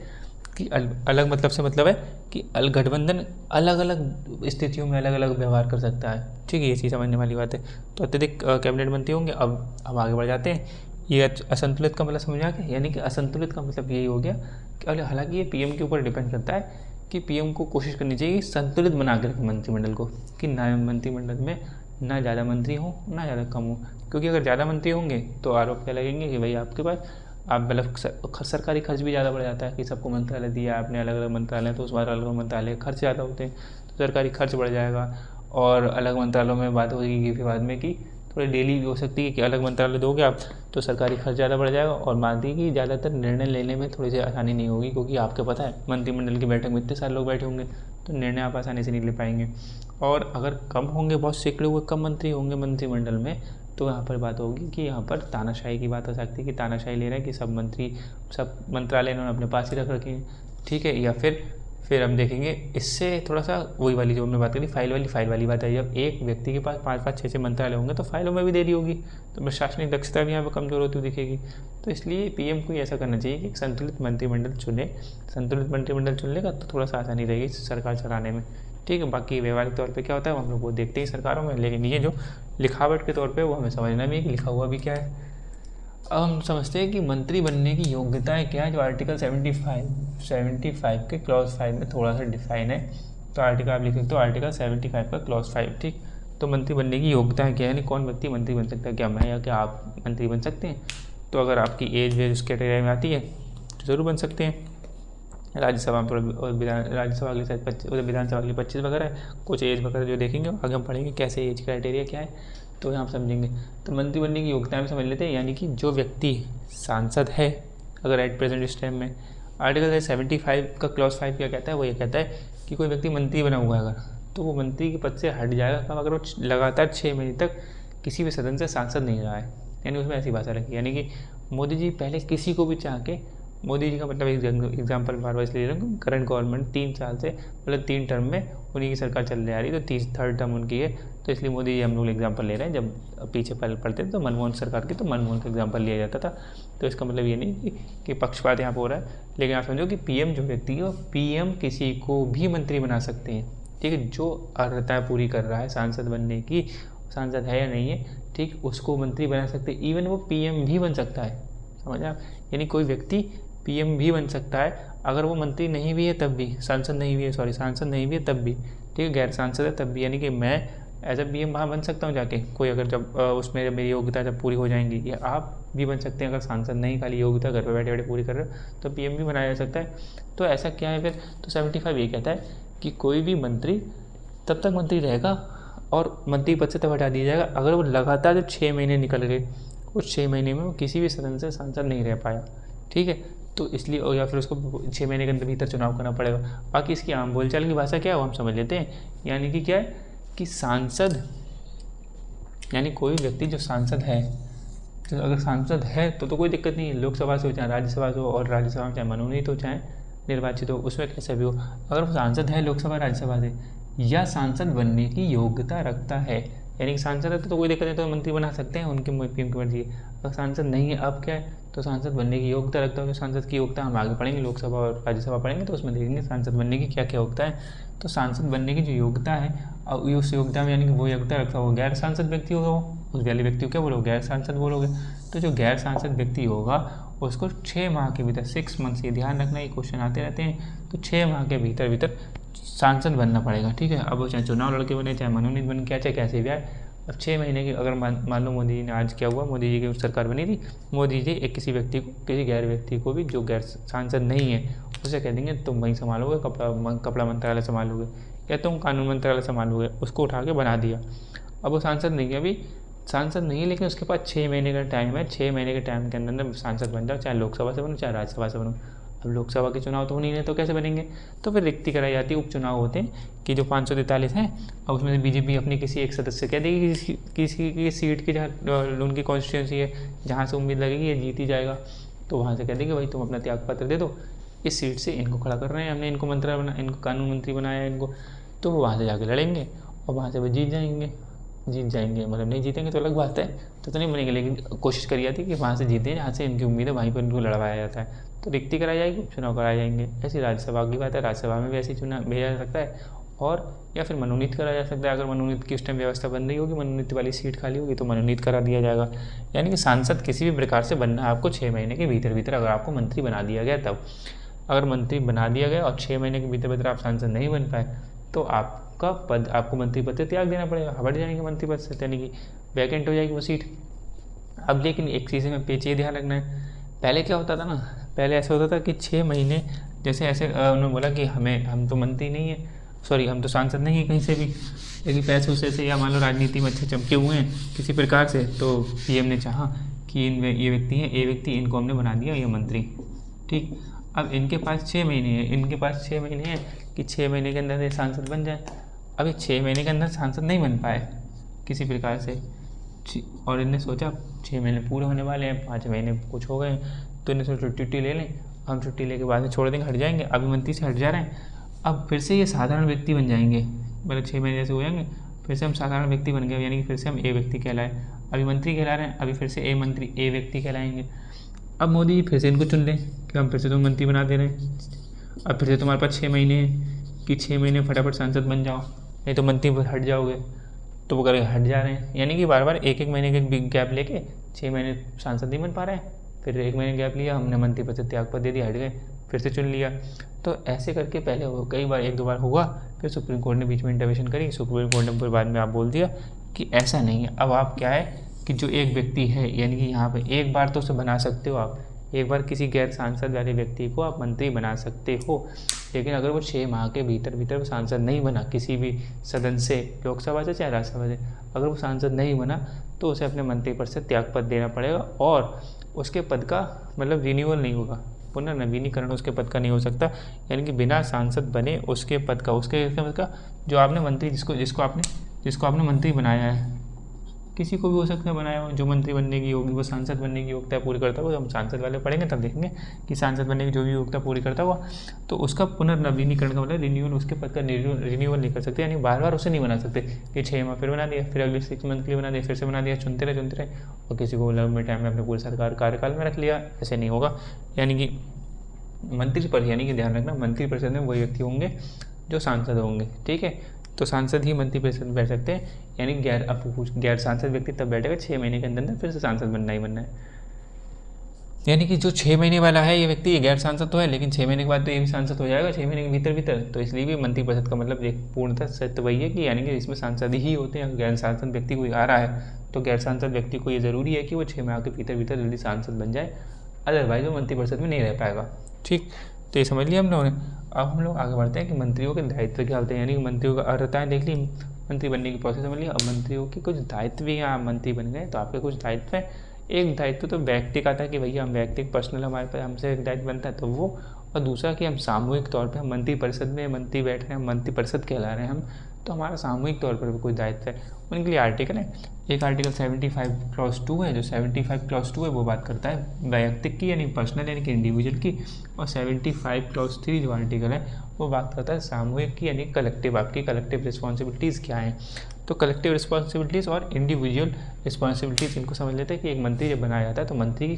कि अलग मतलब से मतलब है कि गठबंधन अलग अलग स्थितियों में अलग अलग व्यवहार कर सकता है, ठीक है, ये चीज़ समझने वाली बात है। तो अत्यधिक कैबिनेट मंत्री होंगे। अब आगे बढ़ जाते हैं, ये असंतुलित का मतलब समझ आ गया, यानी कि असंतुलित का मतलब यही हो गया कि हालांकि ये पीएम के ऊपर डिपेंड करता है कि पीएम को कोशिश करनी चाहिए कि संतुलित बना के रखें मंत्रिमंडल को, कि ना मंत्रिमंडल में ना ज़्यादा मंत्री हों ना ज़्यादा कम हो, क्योंकि अगर ज़्यादा मंत्री होंगे तो आरोप क्या लगेंगे कि भाई आपके पास आप मतलब सरकारी खर्च भी ज़्यादा बढ़ जाता है कि सबको मंत्रालय दिया आपने, अलग अलग मंत्रालय, तो उस बार अलग अलग मंत्रालय खर्च ज़्यादा होते हैं तो सरकारी खर्च बढ़ जाएगा। और अलग मंत्रालयों में बात होगी फिर बाद में कि थोड़ी डेली भी हो सकती है कि अलग मंत्रालय दोगे आप तो सरकारी खर्च ज़्यादा बढ़ जाएगा, और बात ही कि ज़्यादातर निर्णय लेने में थोड़ी सी आसानी नहीं होगी, क्योंकि आपको पता है मंत्रिमंडल की बैठक में इतने सारे लोग बैठे होंगे तो निर्णय आप आसानी से नहीं ले पाएंगे। और अगर कम होंगे, बहुत सैकड़े हुए कम मंत्री होंगे मंत्रिमंडल में, तो यहाँ पर बात होगी कि यहाँ पर तानाशाही की बात हो सकती है कि तानाशाही ले रहे हैं कि सब मंत्रालय इन्होंने अपने पास ही रख रखे हैं, ठीक है। या फिर हम देखेंगे इससे थोड़ा सा वही वाली जो हमने बात करी फाइल वाली बात है, जब एक व्यक्ति के पास 5-5 6-6 मंत्रालय होंगे तो फाइलों में भी देरी होगी, तो प्रशासनिक दक्षता भी यहाँ पर कमजोर होती हुई दिखेगी। तो इसलिए पीएम को ऐसा करना चाहिए कि एक संतुलित मंत्रिमंडल चुन लेगा तो थोड़ा सा आसानी रहेगी सरकार चलाने में, ठीक है। बाकी व्यवहारिक तौर पे क्या होता है वो हम लोग वो देखते ही सरकारों में, लेकिन ये जो लिखावट के तौर पे वो हमें समझना भी है कि लिखा हुआ भी क्या है। अब हम समझते हैं कि मंत्री बनने की योग्यताएं क्या है, जो आर्टिकल 75 के क्लॉज 5 में थोड़ा सा डिफाइन है। तो आर्टिकल आप लिख सकते हो आर्टिकल 75 का क्लॉज 5, ठीक। तो मंत्री बनने की योग्यताएं क्या है, यानी कौन व्यक्ति मंत्री बन सकता है, क्या मैं या क्या आप मंत्री बन सकते हैं। तो अगर आपकी एज वेज उस कैटेगरी में आती है तो ज़रूर बन सकते हैं। राज्यसभा में राज्यसभा के लिए शायद 25, विधानसभा के लिए 25 वगैरह है, कुछ एज वगैरह जो देखेंगे आगे हम पढ़ेंगे कैसे एज क्राइटेरिया क्या है, तो यहाँ आप समझेंगे। तो मंत्री बनने की योग्यताएं समझ लेते हैं, यानी कि जो व्यक्ति सांसद है अगर एट प्रेजेंट इस टाइम में, आर्टिकल 75 का क्लॉज 5 क्या कहता है, वो ये कहता है कि कोई व्यक्ति मंत्री बना हुआ है अगर, तो वो मंत्री के पद से हट जाएगा कब, अगर वो लगातार 6 महीने तक किसी भी सदन से सांसद नहीं रहा है। यानी उसमें ऐसी भाषा रखी, यानी कि मोदी जी पहले किसी को भी चाह के, मोदी जी का मतलब एग्जाम्पल बार बार इसलिए ले रहा हूँ, करंट गवर्नमेंट 3 साल से मतलब 3 टर्म में उन्हीं की सरकार चल रही आ रही, तो थर्ड टर्म उनकी है, तो इसलिए मोदी जी हम लोग एग्जाम्पल ले रहे हैं। जब पीछे पहले पढ़ते थे तो मनमोहन सरकार की, तो मनमोहन का एग्जाम्पल लिया जाता था। तो इसका मतलब ये नहीं कि पक्षपात यहाँ पर हो रहा है, लेकिन आप समझो कि पीएम जो व्यक्ति है वो पीएम किसी को भी मंत्री बना सकते हैं, ठीक है, जो अर्हता पूरी कर रहा है सांसद बनने की, सांसद है या नहीं है, ठीक, उसको मंत्री बना सकते हैं। इवन वो पीएम भी बन सकता है, समझ आप, यानी कोई व्यक्ति पीएम भी बन सकता है अगर वो मंत्री नहीं भी है तब भी, सांसद नहीं भी है, सांसद नहीं भी है तब भी, ठीक है, गैर सांसद है तब भी। यानी कि मैं एज ए पीएम वहाँ बन सकता हूँ जाके, कोई अगर जब उसमें जब मेरी योग्यता जब पूरी हो जाएंगी, या आप भी बन सकते हैं अगर सांसद नहीं, खाली योग्यता घर पर बैठे बैठे पूरी कर रहे हो तो पीएम भी बनाया जा सकता है। तो ऐसा क्या है फिर, तो 75 ये कहता है कि कोई भी मंत्री तब तक मंत्री रहेगा और मंत्री पद से तब हटा दिया जाएगा अगर वो लगातार जब 6 महीने निकल गए, उस 6 महीने में वो किसी भी सदन से सांसद नहीं रह पाया, ठीक है। तो इसलिए, या फिर उसको 6 महीने के अंदर भीतर चुनाव करना पड़ेगा। बाकी इसकी आम बोलचाल की भाषा क्या है वो हम समझ लेते हैं, यानी कि क्या है कि सांसद, यानी कोई व्यक्ति जो सांसद है, तो अगर सांसद है तो कोई दिक्कत नहीं है, लोकसभा से हो चाहे राज्यसभा से हो, और राज्यसभा में चाहे मनोनीत हो चाहे निर्वाचित हो, उसमें कैसे भी हो, अगर वो सांसद है लोकसभा राज्यसभा से, या सांसद बनने की योग्यता रखता है, यानी कि सांसद है तो कोई दिक्कत नहीं, तो मंत्री बना सकते हैं, उनकी पीएम की मर्जी है। अगर सांसद नहीं है, अब क्या है, तो सांसद बनने की योग्यता रखता है, तो सांसद की योग्यता हम आगे पढ़ेंगे, लोकसभा और राज्यसभा पढ़ेंगे तो उसमें देखेंगे सांसद बनने की क्या क्या योग्यता है। तो सांसद बनने की जो योग्यता है, और उस योग्यता में यानी कि वो योग्यता रखता है वो गैर सांसद व्यक्ति होगा, वो उस वाले व्यक्ति को क्या बोलोगे, गैर सांसद बोलोगे। तो जो गैर सांसद व्यक्ति होगा उसको 6 माह के भीतर, 6 मंथ्स, ये ध्यान रखना, ये क्वेश्चन आते रहते हैं, तो 6 माह के भीतर सांसद बनना पड़ेगा, ठीक है। अब वो चाहे चुनाव लड़के बने, चाहे मनोनीत बने, क्या चाहे कैसे भी आए, अब 6 महीने की, अगर मान लो मोदी जी ने आज क्या हुआ, मोदी जी की सरकार बनी थी, मोदी जी एक किसी व्यक्ति को, किसी गैर व्यक्ति को भी जो गैर सांसद नहीं है उसे कह देंगे तुम वहीं संभालोगे, कपड़ा मंत्रालय संभालोगे या तुम कानून मंत्रालय संभालोगे, उसको उठा के बना दिया। अब वो सांसद नहीं है, अभी सांसद नहीं है, लेकिन उसके पास 6 महीने का टाइम है, 6 महीने के टाइम के अंदर सांसद बन जाओ, चाहे लोकसभा से बनो चाहे राज्यसभा से बनो। अब लोकसभा के चुनाव तो नहीं है तो कैसे बनेंगे, तो फिर रिक्ति कराई जाती है, उपचुनाव होते हैं कि जो 543 हैं, और उसमें से बीजेपी अपनी किसी एक सदस्य कह देगी किसी की सीट की, जहाँ उनकी कॉन्स्टिट्यूंसी है, जहाँ से उम्मीद लगेगी ये जीत ही जाएगा, तो वहाँ से कह देंगे भाई तुम अपना त्याग पत्र दे दो, इस सीट से इनको खड़ा कर रहे हैं, हमने इनको इनको कानून मंत्री बनाया है इनको, तो वो वहाँ से जाके लड़ेंगे और वहाँ से वो जीत जाएंगे, मतलब नहीं जीतेंगे तो अलग बात है, तो नहीं बनेंगे, लेकिन कोशिश करी जाती है कि वहाँ से जीतें जहाँ से इनकी उम्मीद है, वहीं पर इनको लड़वाया जाता है, तो रिक्ति कराई जाएगी, उपचुनाव कराए जाएंगे। ऐसी राज्यसभा की बात है, राज्यसभा में भी ऐसे चुनाव भेजा जा सकता है, और या फिर मनोनीत करा जा सकता है, अगर मनोनीत की उस टाइम व्यवस्था बन रही होगी, मनोनीत वाली सीट खाली होगी तो मनोनीत करा दिया जाएगा। यानी कि सांसद किसी भी प्रकार से बनना है आपको 6 महीने के भीतर, अगर आपको मंत्री बना दिया गया तब, अगर मंत्री बना दिया गया और 6 महीने के भीतर आप सांसद नहीं बन पाए तो आपका पद, आपको मंत्री पद से त्याग देना पड़ेगा, हट जाएंगे मंत्री पद से, यानी कि वैकेंट हो जाएगी वो सीट। अब लेकिन एक चीज़ में पेच ये ध्यान रखना है, पहले क्या होता था ना, पहले ऐसा होता था कि 6 महीने, जैसे ऐसे उन्होंने बोला कि हम तो मंत्री नहीं है, हम तो सांसद नहीं है कहीं से भी, लेकिन पैसे उसे से या मान लो राजनीति में अच्छे चमके हुए हैं किसी प्रकार से, तो पीएम ने चाहा कि ये व्यक्ति हैं, ये व्यक्ति, इनको हमने बना दिया ये मंत्री, ठीक। अब इनके पास 6 महीने हैं, कि 6 महीने के अंदर ये सांसद बन जाए। अब ये 6 महीने के अंदर सांसद नहीं बन पाए किसी प्रकार से, और इनने सोचा 6 महीने पूरे होने वाले हैं, 5 महीने कुछ हो गए, तो इन्हें सोचा छुट्टी ले लें, हम छुट्टी लेके बाद में छोड़ देंगे, हट जाएंगे, अभी मंत्री से हट जा रहे हैं, अब फिर से ये साधारण व्यक्ति बन जाएंगे, मतलब 6 महीने जैसे हो जाएंगे, फिर से हम साधारण व्यक्ति बन गए, यानी कि फिर से हम ए व्यक्ति कहलाए, अभी मंत्री कहला रहे हैं, अभी फिर से ए व्यक्ति कहलाएंगे। अब मोदी जी फिर से इनको चुन लें कि हम फिर से तुम मंत्री बना दे रहे हैं, अब फिर से तुम्हारे पास 6 महीने हैं कि 6 महीने फटाफट सांसद बन जाओ, नहीं तो मंत्री पर हट जाओगे, तो वो करके हट जा रहे हैं, यानी कि बार बार एक एक महीने के गैप लेके 6 महीने सांसद नहीं बन पा रहे हैं, फिर 1 महीने गैप लिया, हमने मंत्री पद से त्याग पद दे दिया, हट गए, फिर से चुन लिया। तो ऐसे करके पहले कई बार 1-2 बार हुआ, फिर सुप्रीम कोर्ट ने बीच में इंटरवेंशन करी, सुप्रीम कोर्ट ने फिर बाद में आप बोल दिया कि ऐसा नहीं है। अब आप क्या है कि जो एक व्यक्ति है, यानी कि यहाँ पे एक बार तो उसे बना सकते हो आप, एक बार किसी गैर सांसद वाले व्यक्ति को आप मंत्री बना सकते हो, लेकिन अगर वो 6 माह के भीतर वो सांसद नहीं बना किसी भी सदन से, लोकसभा से चाहे राज्यसभा से, अगर वो सांसद नहीं बना तो उसे अपने मंत्री पद से त्याग पद देना पड़ेगा, और उसके पद का मतलब रिन्यूअल नहीं होगा, पुनर्नवीनीकरण उसके पद का नहीं हो सकता। यानी कि बिना सांसद बने उसके पद का जो आपने मंत्री जिसको आपने मंत्री बनाया है, किसी को भी हो सकता है बनाया हो, जो मंत्री बनने की होगी वो सांसद बनने की योग्यता पूरी करता हुआ, हम सांसद वाले पढ़ेंगे तब देखेंगे कि सांसद बनने की जो भी योग्यता पूरी करता हुआ, तो उसका पुनर्नवीनीकरण का मतलब रिन्यूअल, उसके पद का रिन्यूअल नहीं कर सकते, यानी बार बार उसे नहीं बना सकते कि 6 माह फिर बना दिया, फिर अगले 6 मंथ के लिए बना दिया, फिर से बना दिया, चुनते रहे और किसी को लंबे टाइम में अपने पूरे सरकार कार्यकाल में रख लिया, ऐसे नहीं होगा। यानी कि मंत्री परिषद, यानी कि ध्यान रखना, मंत्री परिषद में वही व्यक्ति होंगे जो सांसद होंगे, ठीक है। तो सांसद ही मंत्री परिषद में बैठ सकते हैं, यानी गैर सांसद व्यक्ति तब बैठेगा 6 महीने के अंदर फिर से सांसद बनना ही बनना है। यानी कि जो 6 महीने वाला है ये व्यक्ति, ये गैर सांसद तो है, लेकिन 6 महीने के बाद तो ये भी सांसद हो जाएगा 6 महीने के भीतर। तो इसलिए भी मंत्री परिषद का मतलब एक पूर्णतः सत्य वही है कि यानी कि इसमें सांसद ही होते हैं। गैर सांसद व्यक्ति कोई आ रहा है तो गैर सांसद व्यक्ति को ये ज़रूरी है कि वो 6 माह के भीतर जल्दी सांसद बन जाए, अदरवाइज वो मंत्री परिषद में नहीं रह पाएगा, ठीक। तो ये समझ लिया हम लोगों ने। अब हम लोग आगे बढ़ते हैं कि मंत्रियों के दायित्व क्या होते हैं, यानी कि मंत्रियों का अर्हताएँ देख ली, मंत्री बनने की प्रोसेस समझ लिया। अब मंत्रियों के कुछ दायित्व भी, आप मंत्री बन गए तो आपके कुछ दायित्व हैं। एक दायित्व तो व्यक्तिगत आता है कि भैया हम व्यक्तिगत पर्सनल हमारे पास हमसे एक दायित्व बनता है तो वो, और दूसरा कि हम सामूहिक तौर पे हम मंत्री परिषद में मंत्री बैठ रहे हैं, हम मंत्री परिषद कहला रहे हैं हम, तो हमारा सामूहिक तौर पर भी कोई दायित्व है। उनके लिए आर्टिकल है, एक आर्टिकल 75 क्लॉज 2 है, जो 75 क्लॉज 2 है वो बात करता है वैयक्तिक की यानी पर्सनल यानी कि इंडिविजुअल की, और 75 क्लॉज 3 जो आर्टिकल है वो बात करता है सामूहिक की यानी कलेक्टिव, आपकी कलेक्टिव रिस्पॉन्सिबिलिटीज़ क्या हैं। तो कलेक्टिव रिस्पॉन्सिबिलिटीज़ और इंडिविजुअल रिस्पॉन्सिबिलिटीज़ इनको समझ लेते हैं कि एक मंत्री जब बनाया जाता है तो मंत्री की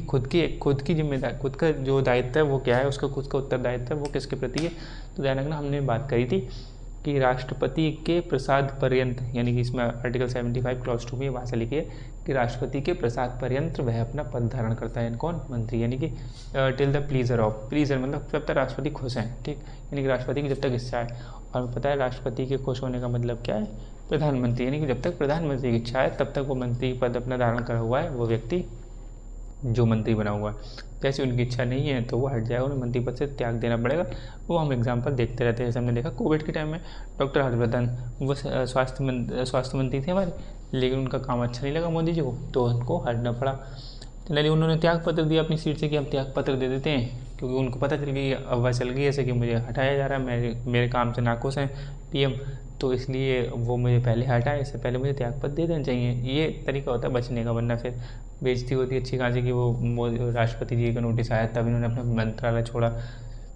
खुद की जिम्मेदारी, खुद का जो दायित्व है वो क्या है, उसका खुद का उत्तरदायित्व है वो किसके प्रति है। तो ध्यान रखना, हमने बात करी थी कि राष्ट्रपति के प्रसाद पर्यंत, यानी कि इसमें आर्टिकल 75 क्लॉज 2 में भाषा लिखी है कि राष्ट्रपति के प्रसाद पर्यंत वह अपना पद धारण करता है, कौन, मंत्री, यानी कि टिल द प्लीजर मतलब जब तक राष्ट्रपति खुश हैं, ठीक, यानी कि राष्ट्रपति की जब तक इच्छा है। और पता है राष्ट्रपति के खुश होने का मतलब क्या है, प्रधानमंत्री, यानी कि जब तक प्रधानमंत्री की इच्छा है तब तक वो मंत्री पद अपना धारण करा हुआ है वो व्यक्ति जो मंत्री बना हुआ है। जैसे उनकी इच्छा नहीं है तो वो हट जाएगा, उन्हें मंत्री पद से त्याग देना पड़ेगा। वो हम एग्जांपल देखते रहते हैं, जैसे हमने देखा कोविड के टाइम में डॉक्टर हर्षवर्धन, वो स्वास्थ्य मंत्री थे हमारे, लेकिन उनका काम अच्छा नहीं लगा मोदी जी को तो उनको हटना पड़ा। तो उन्होंने त्याग पत्र दिया अपनी सीट से कि हम त्याग पत्र दे देते हैं, क्योंकि उनको पता चल गई, अफवाह चल गई ऐसे कि मुझे हटाया जा रहा है, मेरे काम से नाखुश हैं पीएम, तो इसलिए वो मुझे पहले हटाए, इससे पहले मुझे त्याग पत्र दे देना चाहिए। ये तरीका होता है बचने का, वरना फिर बेइज्जती होती है अच्छी खासी कि वो राष्ट्रपति जी का नोटिस आया तब इन्होंने अपना मंत्रालय छोड़ा।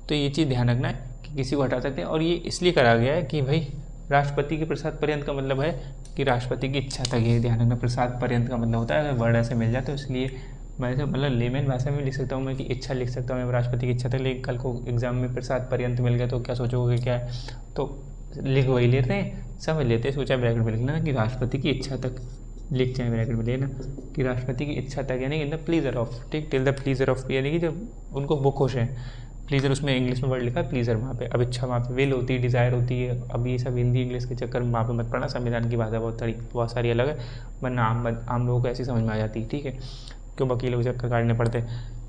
तो ये चीज़ ध्यान रखना है कि किसी को हटा सकते हैं, और ये इसलिए करा गया है कि भाई राष्ट्रपति के प्रसाद पर्यंत का मतलब है कि राष्ट्रपति की इच्छा तक, ये ध्यान रखना, प्रसाद पर्यंत का मतलब होता है अगर वर्ड ऐसे मिल जाए तो, इसलिए मैं ऐसे मतलब लेमन भाषा में लिख सकता हूँ मैं कि इच्छा लिख सकता हूँ मैं राष्ट्रपति की इच्छा तक, लेकिन कल को एग्जाम में प्रसाद पर्यंत मिल गया तो क्या सोचोगे क्या है, तो लिख वही लेते हैं, समझ लेते हैं, सोचा ब्रैकेट में लिखना कि राष्ट्रपति की इच्छा तक, लिख चाहे ब्रैकेट में लेना कि राष्ट्रपति की इच्छा तक, यानी इन द प्लीजर ऑफ, ठीक, टिल द प्लीजर ऑफ, यानी कि जब उनको वो खुश है, प्लीजर उसमें इंग्लिश में वर्ड लिखा है प्लीजर वहाँ पे, अब इच्छा वहाँ पे विल होती है, डिज़ायर होती है। अब ये सब हिंदी इंग्लिश के चक्कर में वहाँ पे मत पढ़ना, संविधान की भाषा बहुत सारी अलग है, वरना आम लोगों को ऐसी समझ में आ जाती है, ठीक है, क्यों वकीलों के चक्कर काटने पड़ते।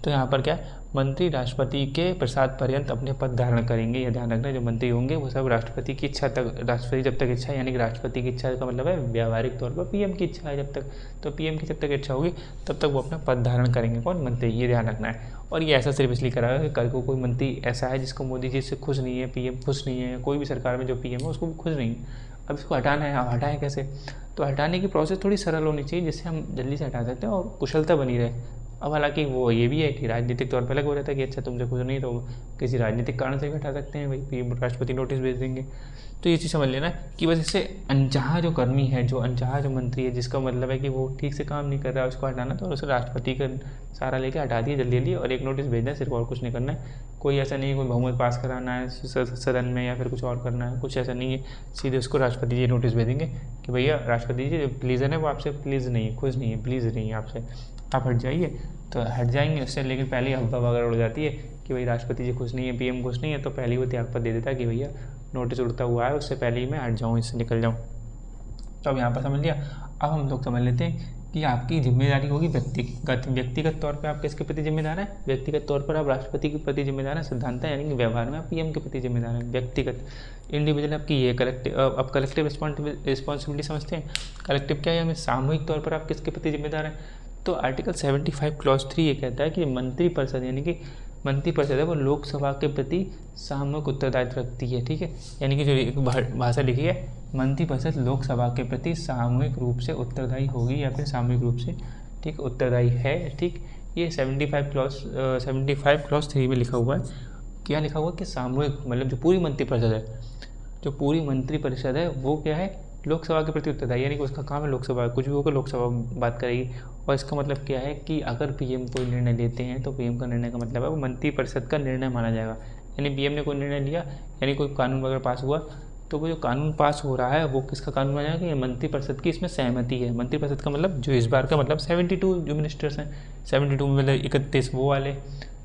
तो यहाँ पर क्या है, मंत्री राष्ट्रपति के प्रसाद पर्यंत अपने पद धारण करेंगे, यह ध्यान रखना, जो मंत्री होंगे वो सब राष्ट्रपति की इच्छा तक, राष्ट्रपति जब तक इच्छा, यानी कि राष्ट्रपति की इच्छा का मतलब है व्यावहारिक तौर पर पीएम की इच्छा है जब तक, तो पीएम की जब तक इच्छा होगी तब तक वो अपना पद धारण करेंगे, कौन, मंत्री, ये ध्यान रखना है। और ये ऐसा सिर्फ इसलिए करा कि कल को कोई मंत्री ऐसा है जिसको मोदी जी से खुश नहीं है, पीएम खुश नहीं है, कोई भी सरकार में जो पीएम है उसको खुश नहीं है, अब इसको हटाना है, अब हटाएं कैसे, तो हटाने की प्रोसेस थोड़ी सरल होनी चाहिए जिससे हम जल्दी से हटा सकते हैं और कुशलता बनी रहे। अब हालांकि वो ये भी है कि राजनीतिक तौर पर अलग हो जाता है कि अच्छा तुमसे खुश नहीं तो किसी राजनीतिक कारण से भी हटा सकते हैं, भाई पीएम राष्ट्रपति नोटिस भेज देंगे। तो ये चीज़ समझ लेना कि बस इससे अनचाहा जो कर्मी है, जो अनचाहा जो मंत्री है, जिसका मतलब है कि वो ठीक से काम नहीं कर रहा है, उसको हटाना, तो उसे राष्ट्रपति का सारा लेके हटा दिया जल्दी जल्दी और एक नोटिस भेजना है, सिर्फ और कुछ नहीं करना है। कोई ऐसा नहीं है कोई बहुमत पास कराना है सदन में या फिर कुछ और करना है, कुछ ऐसा नहीं है। सीधे उसको राष्ट्रपति जी नोटिस भेजेंगे कि भैया राष्ट्रपति जी प्लीज़र है वो आपसे प्लीज़ नहीं है, खुश नहीं है, प्लीज़ नहीं है आपसे, आप हट जाइए। तो हट जाएंगे उससे, लेकिन पहले ही अफवाह वगैरह उड़ जाती है कि भाई राष्ट्रपति जी खुश नहीं है, पीएम खुश नहीं है, तो पहले ही वो त्यागपत्र दे देता है कि भैया नोटिस उड़ता हुआ है, उससे पहले ही मैं हट जाऊँ, इससे निकल जाऊँ। तो अब यहाँ पर समझ लिया। अब हम लोग समझ लेते हैं कि आपकी जिम्मेदारी होगी व्यक्तिगत तौर पे आप किसके प्रति जिम्मेदार हैं। व्यक्तिगत तौर पर आप राष्ट्रपति के प्रति जिम्मेदार हैं सिद्धांत, यानी कि व्यवहार में आप पीएम के प्रति जिम्मेदार हैं। व्यक्तिगत इंडिविजुअल आपकी ये कलेक्टिव, अब कलेक्टिव रिस्पॉन्सिबिलिटी समझते हैं। कलेक्टिव क्या है, हमें सामूहिक तौर पर आप किसके प्रति जिम्मेदार हैं। तो आर्टिकल 75 क्लॉज 3 ये कहता है कि मंत्रिपरिषद, यानी कि मंत्रिपरिषद है वो लोकसभा के प्रति सामूहिक उत्तरदायित्व रखती है। ठीक है, यानी कि जो एक भाषा लिखी है, मंत्रिपरिषद लोकसभा के प्रति सामूहिक रूप से उत्तरदायी होगी या फिर सामूहिक रूप से ठीक उत्तरदायी है। ठीक, ये 75 क्लॉज 3 में लिखा हुआ है। क्या लिखा हुआ है कि सामूहिक मतलब जो पूरी मंत्रिपरिषद है, जो पूरी मंत्रिपरिषद है वो क्या है, लोकसभा के प्रति उत्तरदायी, यानी कि उसका काम है लोकसभा, कुछ भी होकर लोकसभा बात करेगी। और इसका मतलब क्या है कि अगर पीएम कोई निर्णय लेते हैं तो पीएम का निर्णय का मतलब है वो मंत्रिपरिषद का निर्णय माना जाएगा। यानी पीएम ने कोई निर्णय लिया, यानी कोई कानून वगैरह पास हुआ, तो वो जो कानून पास हो रहा है वो किसका कानून माना जाएगा, ये मंत्रिपरिषद की इसमें सहमति है। मंत्रिपरिषद का मतलब जो इस बार का मतलब 72 जो मिनिस्टर्स हैं, 72 में मतलब 31 वो वाले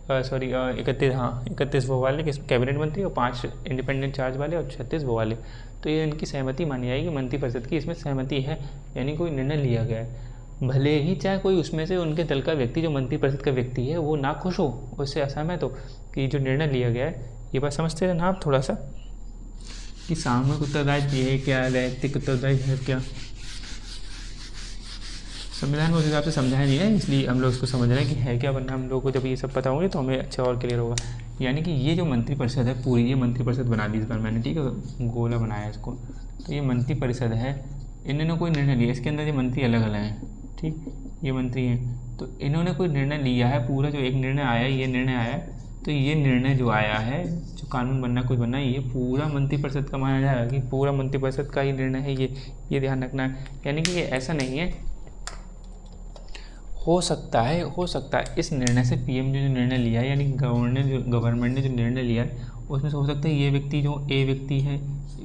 31 वो वाले कैबिनेट मंत्री और 5 इंडिपेंडेंट चार्ज वाले और 36 वो वाले, तो ये इनकी सहमति मानी जाएगी। मंत्रिपरिषद की इसमें सहमति है, यानी कोई निर्णय लिया गया है, भले ही चाहे कोई उसमें से उनके दल का व्यक्ति जो मंत्रिपरिषद का व्यक्ति है वो ना खुश हो, उससे असहमत हो कि जो निर्णय लिया गया है। ये बात समझते हैं ना आप थोड़ा सा कि सामूहिक उत्तरदायित्व ये क्या है, वैयक्तिक उत्तरदायित्व है क्या, संविधान में उस हिसाब से समझाया नहीं है, इसलिए हम लोग इसको समझ रहे हैं कि है क्या, वरना हम लोग को जब ये सब पता होंगे तो हमें अच्छा और क्लियर होगा। यानी कि ये जो मंत्रिपरिषद है पूरी, ये मंत्रिपरिषद बना दी इस बार मैंने, ठीक है, गोला बनाया इसको। तो ये मंत्रिपरिषद है, इन्होंने कोई निर्णय लिया, इसके अंदर ये मंत्री अलग अलग हैं, ठीक, ये मंत्री हैं, तो इन्होंने कोई निर्णय लिया है, पूरा जो एक निर्णय आया, ये निर्णय आया, तो ये निर्णय जो आया है, जो कानून बनना कुछ बनना, ये पूरा मंत्रिपरिषद का माना जाएगा कि पूरा मंत्रिपरिषद का ही निर्णय है ये ध्यान रखना है। यानी कि ये ऐसा नहीं है, हो सकता है इस निर्णय से पीएम ने जो निर्णय लिया है, यानी गवर्नमेंट ने जो निर्णय लिया है उसमें से हो सकता है ये व्यक्ति जो ए व्यक्ति है,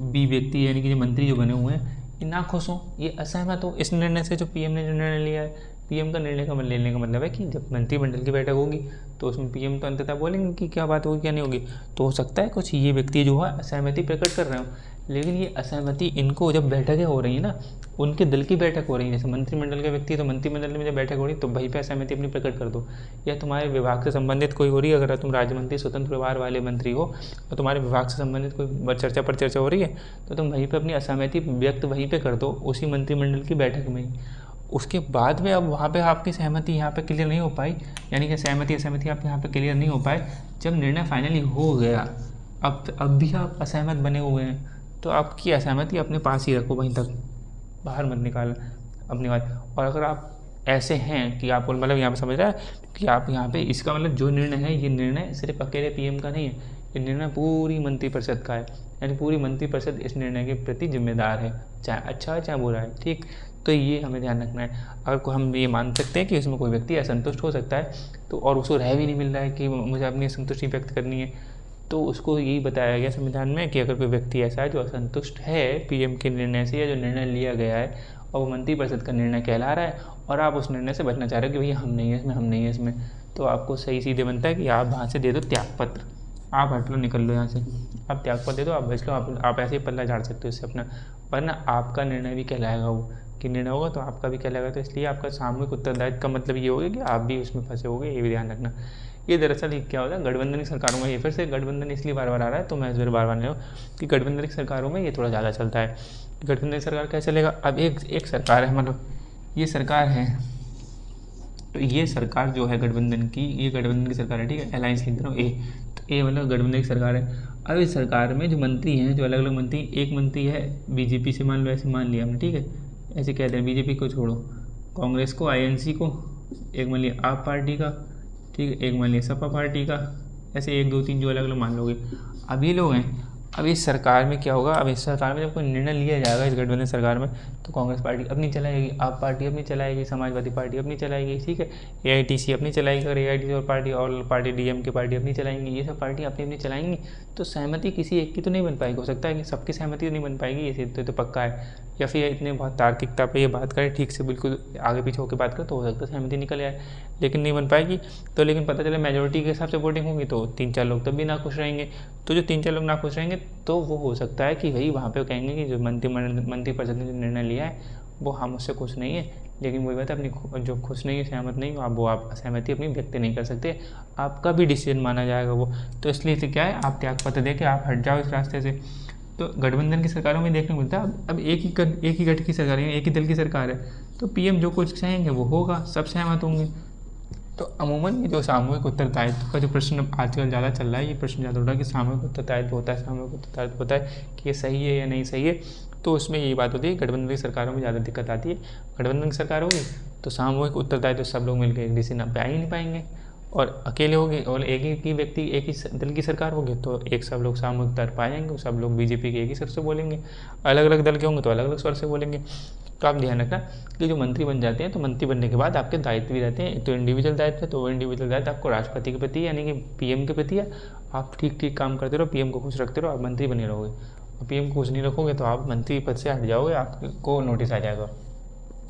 बी व्यक्ति यानी कि जो मंत्री जो बने हुए हैं ये ना खुश हों, ये असहमत हो इस निर्णय से जो पीएम ने जो निर्णय लिया है। पीएम का निर्णय का लेने का मतलब है कि जब मंत्रिमंडल की बैठक होगी तो उसमें पीएम तो अंततः बोलेंगे कि क्या बात होगी क्या नहीं होगी। तो हो सकता है कुछ ये व्यक्ति जो है असहमति प्रकट कर रहे हो, लेकिन ये असहमति इनको जब बैठकें हो रही है ना, उनके दल की बैठक हो रही है, जैसे मंत्रिमंडल के व्यक्ति तो मंत्रिमंडल में जब बैठक हो रही है तो वहीं पे असहमति अपनी प्रकट कर दो। या तुम्हारे विभाग से संबंधित कोई हो रही है, अगर तुम राज्य मंत्री स्वतंत्र प्रभार वाले मंत्री हो और तुम्हारे विभाग से संबंधित कोई चर्चा हो रही है तो तुम वहीं पर अपनी असहमति व्यक्त वहीं पर कर दो, उसी मंत्रिमंडल की बैठक में ही। उसके बाद में अब वहाँ पे आपकी सहमति यहाँ पे क्लियर नहीं हो पाई, यानी कि सहमति आप यहाँ पे क्लियर नहीं हो पाए, जब निर्णय फाइनली हो गया अब भी आप असहमत बने हुए हैं, तो आपकी असहमति अपने पास ही रखो, वहीं तक बाहर मत निकाल अपनी बात। और अगर आप ऐसे हैं कि आपको मतलब यहाँ पे समझ रहा है कि आप यहाँ पे इसका मतलब जो निर्णय है ये निर्णय सिर्फ अकेले पीएम का नहीं है, ये निर्णय पूरी मंत्रिपरिषद का है, यानी पूरी मंत्रिपरिषद इस निर्णय के प्रति जिम्मेदार है, चाहे अच्छा है चाहे बुरा है, ठीक। तो ये हमें ध्यान रखना है। अगर हम ये मान सकते हैं कि इसमें कोई व्यक्ति असंतुष्ट हो सकता है तो और उसको रह भी नहीं मिल रहा है कि मुझे अपनी असंतुष्टि व्यक्त करनी है, तो उसको यही बताया गया संविधान में कि अगर कोई व्यक्ति ऐसा है जो असंतुष्ट है पीएम के निर्णय से या जो निर्णय लिया गया है और वो मंत्रिपरिषद का निर्णय कहला रहा है और आप उस निर्णय से बचना चाह रहे हो कि भैया हम नहीं है इसमें, तो आपको सही सीधे बनता है कि आप वहाँ से दे दो त्यागपत्र, आप हट लो, निकल लो यहाँ से, आप त्यागपत्र दे दो, आप बच लो, आप ऐसे ही पल्ला झाड़ सकते हो इससे अपना, वरना आपका निर्णय भी कहलाएगा, वो कि निर्णय होगा तो आपका भी कहलाएगा। तो इसलिए आपका सामूहिक उत्तरदायित्व का मतलब ये होगा कि आप भी उसमें फंसे होगे, ये भी ध्यान रखना। ये दरअसल ये क्या होता है, गठबंधन की सरकारों में, ये फिर से गठबंधन इसलिए बार बार आ रहा है तो मैं इस बार बार नहीं हूँ कि गठबंधन की सरकारों में ये थोड़ा ज़्यादा चलता है। गठबंधन की सरकार कैसे चलेगा, अब एक सरकार है, मतलब ये सरकार है, तो ये सरकार जो है गठबंधन की, ये गठबंधन की सरकार है, ठीक है, अलायंस लिख रहा हूँ ए, तो ए मतलब गठबंधन की सरकार है। अब इस सरकार में जो मंत्री हैं, जो अलग अलग मंत्री, एक मंत्री है बीजेपी से, मान लो ऐसे मान लिया हमने, ठीक है, ऐसे कहते हैं बीजेपी को छोड़ो, कांग्रेस को, आईएनसी को, एक मान लिया आप पार्टी का, ठीक है, एक मान लिया सपा पार्टी का, ऐसे 1 2 3 जो अलग अलग मान लोगे। अब ये लोग हैं, अब इस सरकार में क्या होगा, अब इस सरकार में जब कोई निर्णय लिया जाएगा इस गठबंधन सरकार में, तो कांग्रेस पार्टी अपनी चलाएगी, आप पार्टी अपनी चलाएगी, समाजवादी पार्टी अपनी चलाएगी, ठीक है, एआईटीसी अपनी चलाएगी, और एआईटीसी और पार्टी और पार्टी डीएमके पार्टी अपनी चलाएंगी, ये सब पार्टी अपनी अपनी चलाएंगी। तो सहमति किसी एक की तो नहीं बन पाएगी, हो सकता है कि सबकी सहमति तो नहीं बन पाएगी, ये तो पक्का है। या फिर इतने बहुत तार्किकता पे ये बात करें, ठीक से बिल्कुल आगे पीछे होकर बात करें, तो हो सकता है सहमति निकल आए, लेकिन नहीं बन पाएगी। तो लेकिन पता चले मेजोरिटी के हिसाब से वोटिंग होगी तो 3 4 लोग तब भी नाखुश रहेंगे। तो जो 3 4 लोग नाखुश रहेंगे तो वो हो सकता है कि भाई वहाँ पे कहेंगे कि जो मंत्रिपरिषद ने जो निर्णय लिया है वो हम उससे खुश नहीं है। लेकिन वही बात है, अपनी जो खुश नहीं है, सहमत नहीं हो, आप असहमति अपनी व्यक्त नहीं कर सकते, आपका भी डिसीजन माना जाएगा वो। तो इसलिए से क्या है, आप त्यागपत्र दे के आप हट जाओ इस रास्ते से। तो गठबंधन की सरकारों में देखने को मिलता है अब एक ही गठ की सरकार है, एक ही दल की सरकार है, तो पीएम जो कुछ चाहेंगे वो होगा, सब सहमत होंगे। तो अमूमन ये जो सामूहिक उत्तरदायित्व का जो प्रश्न आजकल ज़्यादा चल रहा है, ये प्रश्न ज़्यादा उठ रहा है कि सामूहिक उत्तरदायित्व होता है, सामूहिक उत्तरदायित्व होता है कि ये सही है या नहीं सही है। तो उसमें यही बात होती है, गठबंधन की सरकारों में ज़्यादा दिक्कत आती है। गठबंधन की सरकार होगी तो सामूहिक उत्तरदायित्व सब लोग मिलकर एक डिसीजन पे आ ही नहीं पाएंगे, और अकेले होंगे और एक ही व्यक्ति एक ही दल की सरकार होगी तो एक सब लोग सामूहिक तर्क पा जाएंगे, सब लोग बीजेपी के एक ही स्वर से बोलेंगे, अलग अलग दल के होंगे तो अलग अलग स्वर से बोलेंगे। तो आप ध्यान रखना कि जो मंत्री बन जाते हैं तो मंत्री बनने के बाद आपके दायित्व भी रहते हैं। एक तो इंडिविजुअल दायित्व है, तो वो इंडिविजुअल दायित्व आपको राष्ट्रपति के प्रति यानी कि पीएम के प्रति है। आप ठीक ठीक काम करते रहो, पीएम को खुश रखते रहो, आप मंत्री बने रहोगे। और पीएम को खुश नहीं रखोगे तो आप मंत्री पद से हट जाओगे, आपको नोटिस आ जाएगा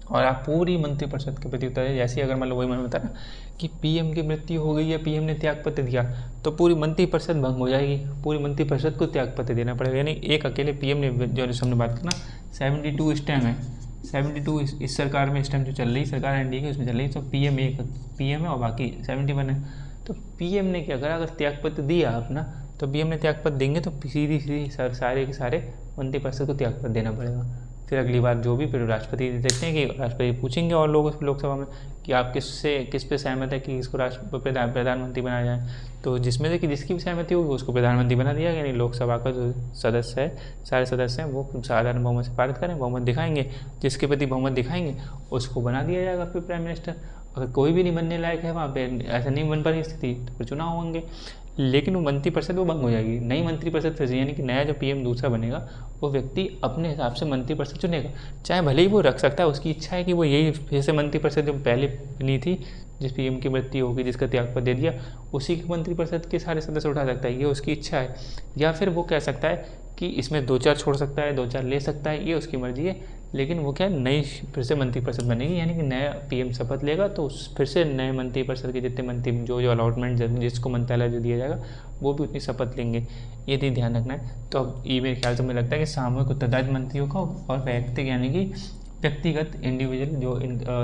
और आप पूरी मंत्रिपरिषद के प्रति उतर। जैसे अगर मतलब वही मैंने बताया ना कि पीएम की मृत्यु हो गई है, पीएम ने त्यागपत्र दिया तो पूरी मंत्रिपरिषद भंग हो जाएगी, पूरी मंत्रिपरिषद को त्यागपत्र देना पड़ेगा। यानी एक अकेले पीएम ने, जो हमने बात की ना 72 इस टाइम है, 72 इस सरकार में इस टाइम जो चल रही सरकार एनडीए की उसमें चल रही, तो एक पीएम है और बाकी 71 है। तो पीएम ने क्या करा, अगर त्यागपत्र दिया अपना तो पीएम ने त्यागपत्र देंगे तो सीधी सारे के सारे मंत्रिपरिषद को त्यागपत्र देना पड़ेगा। फिर अगली बार जो भी फिर राष्ट्रपति देखते हैं कि राष्ट्रपति पूछेंगे और लोग लोकसभा में कि आप किस पे सहमत है कि इसको प्रधानमंत्री बनाया जाए। तो जिसमें से कि जिसकी भी सहमति होगी उसको प्रधानमंत्री बना दिया गया। यानी लोकसभा का जो सदस्य है, सारे सदस्य हैं, वो साधारण बहुमत से पारित करें, बहुमत दिखाएंगे, जिसके प्रति बहुमत दिखाएंगे उसको बना दिया जाएगा फिर प्राइम मिनिस्टर। अगर कोई भी नहीं बनने लायक है वहाँ पे, ऐसा नहीं बन पा रही स्थिति, तो फिर चुनाव होंगे, लेकिन वो मंत्रिपरिषद वो भंग हो जाएगी। नई मंत्रिपरिषद फिर से, यानी कि नया जो पीएम दूसरा बनेगा वो व्यक्ति अपने हिसाब से मंत्रिपरिषद चुनेगा, चाहे भले ही वो रख सकता है, उसकी इच्छा है कि वो यही जैसे मंत्रिपरिषद जो पहले बनी थी, जिस पीएम की मृत्यु होगी, जिसका त्यागपत्र दे दिया, उसी की मंत्रिपरिषद के सारे सदस्य उठा सकता है, ये उसकी इच्छा है। या फिर वो कह सकता है कि इसमें 2 4 छोड़ सकता है, 2 4 ले सकता है, ये उसकी मर्जी है। लेकिन वो क्या नई फिर से मंत्रिपरिषद बनेगी, यानी कि नया पीएम शपथ लेगा तो फिर से नए मंत्रिपरिषद के जितने मंत्री जो अलॉटमेंट जिसको मंत्रालय जो दिया जाएगा वो भी उतनी शपथ लेंगे। ये भी ध्यान रखना है। तो अब ये मेरे ख्याल से मुझे लगता है कि सामूहिक उत्तरदायित्व मंत्रियों का और व्यक्तिगत यानी कि व्यक्तिगत इंडिविजुअल जो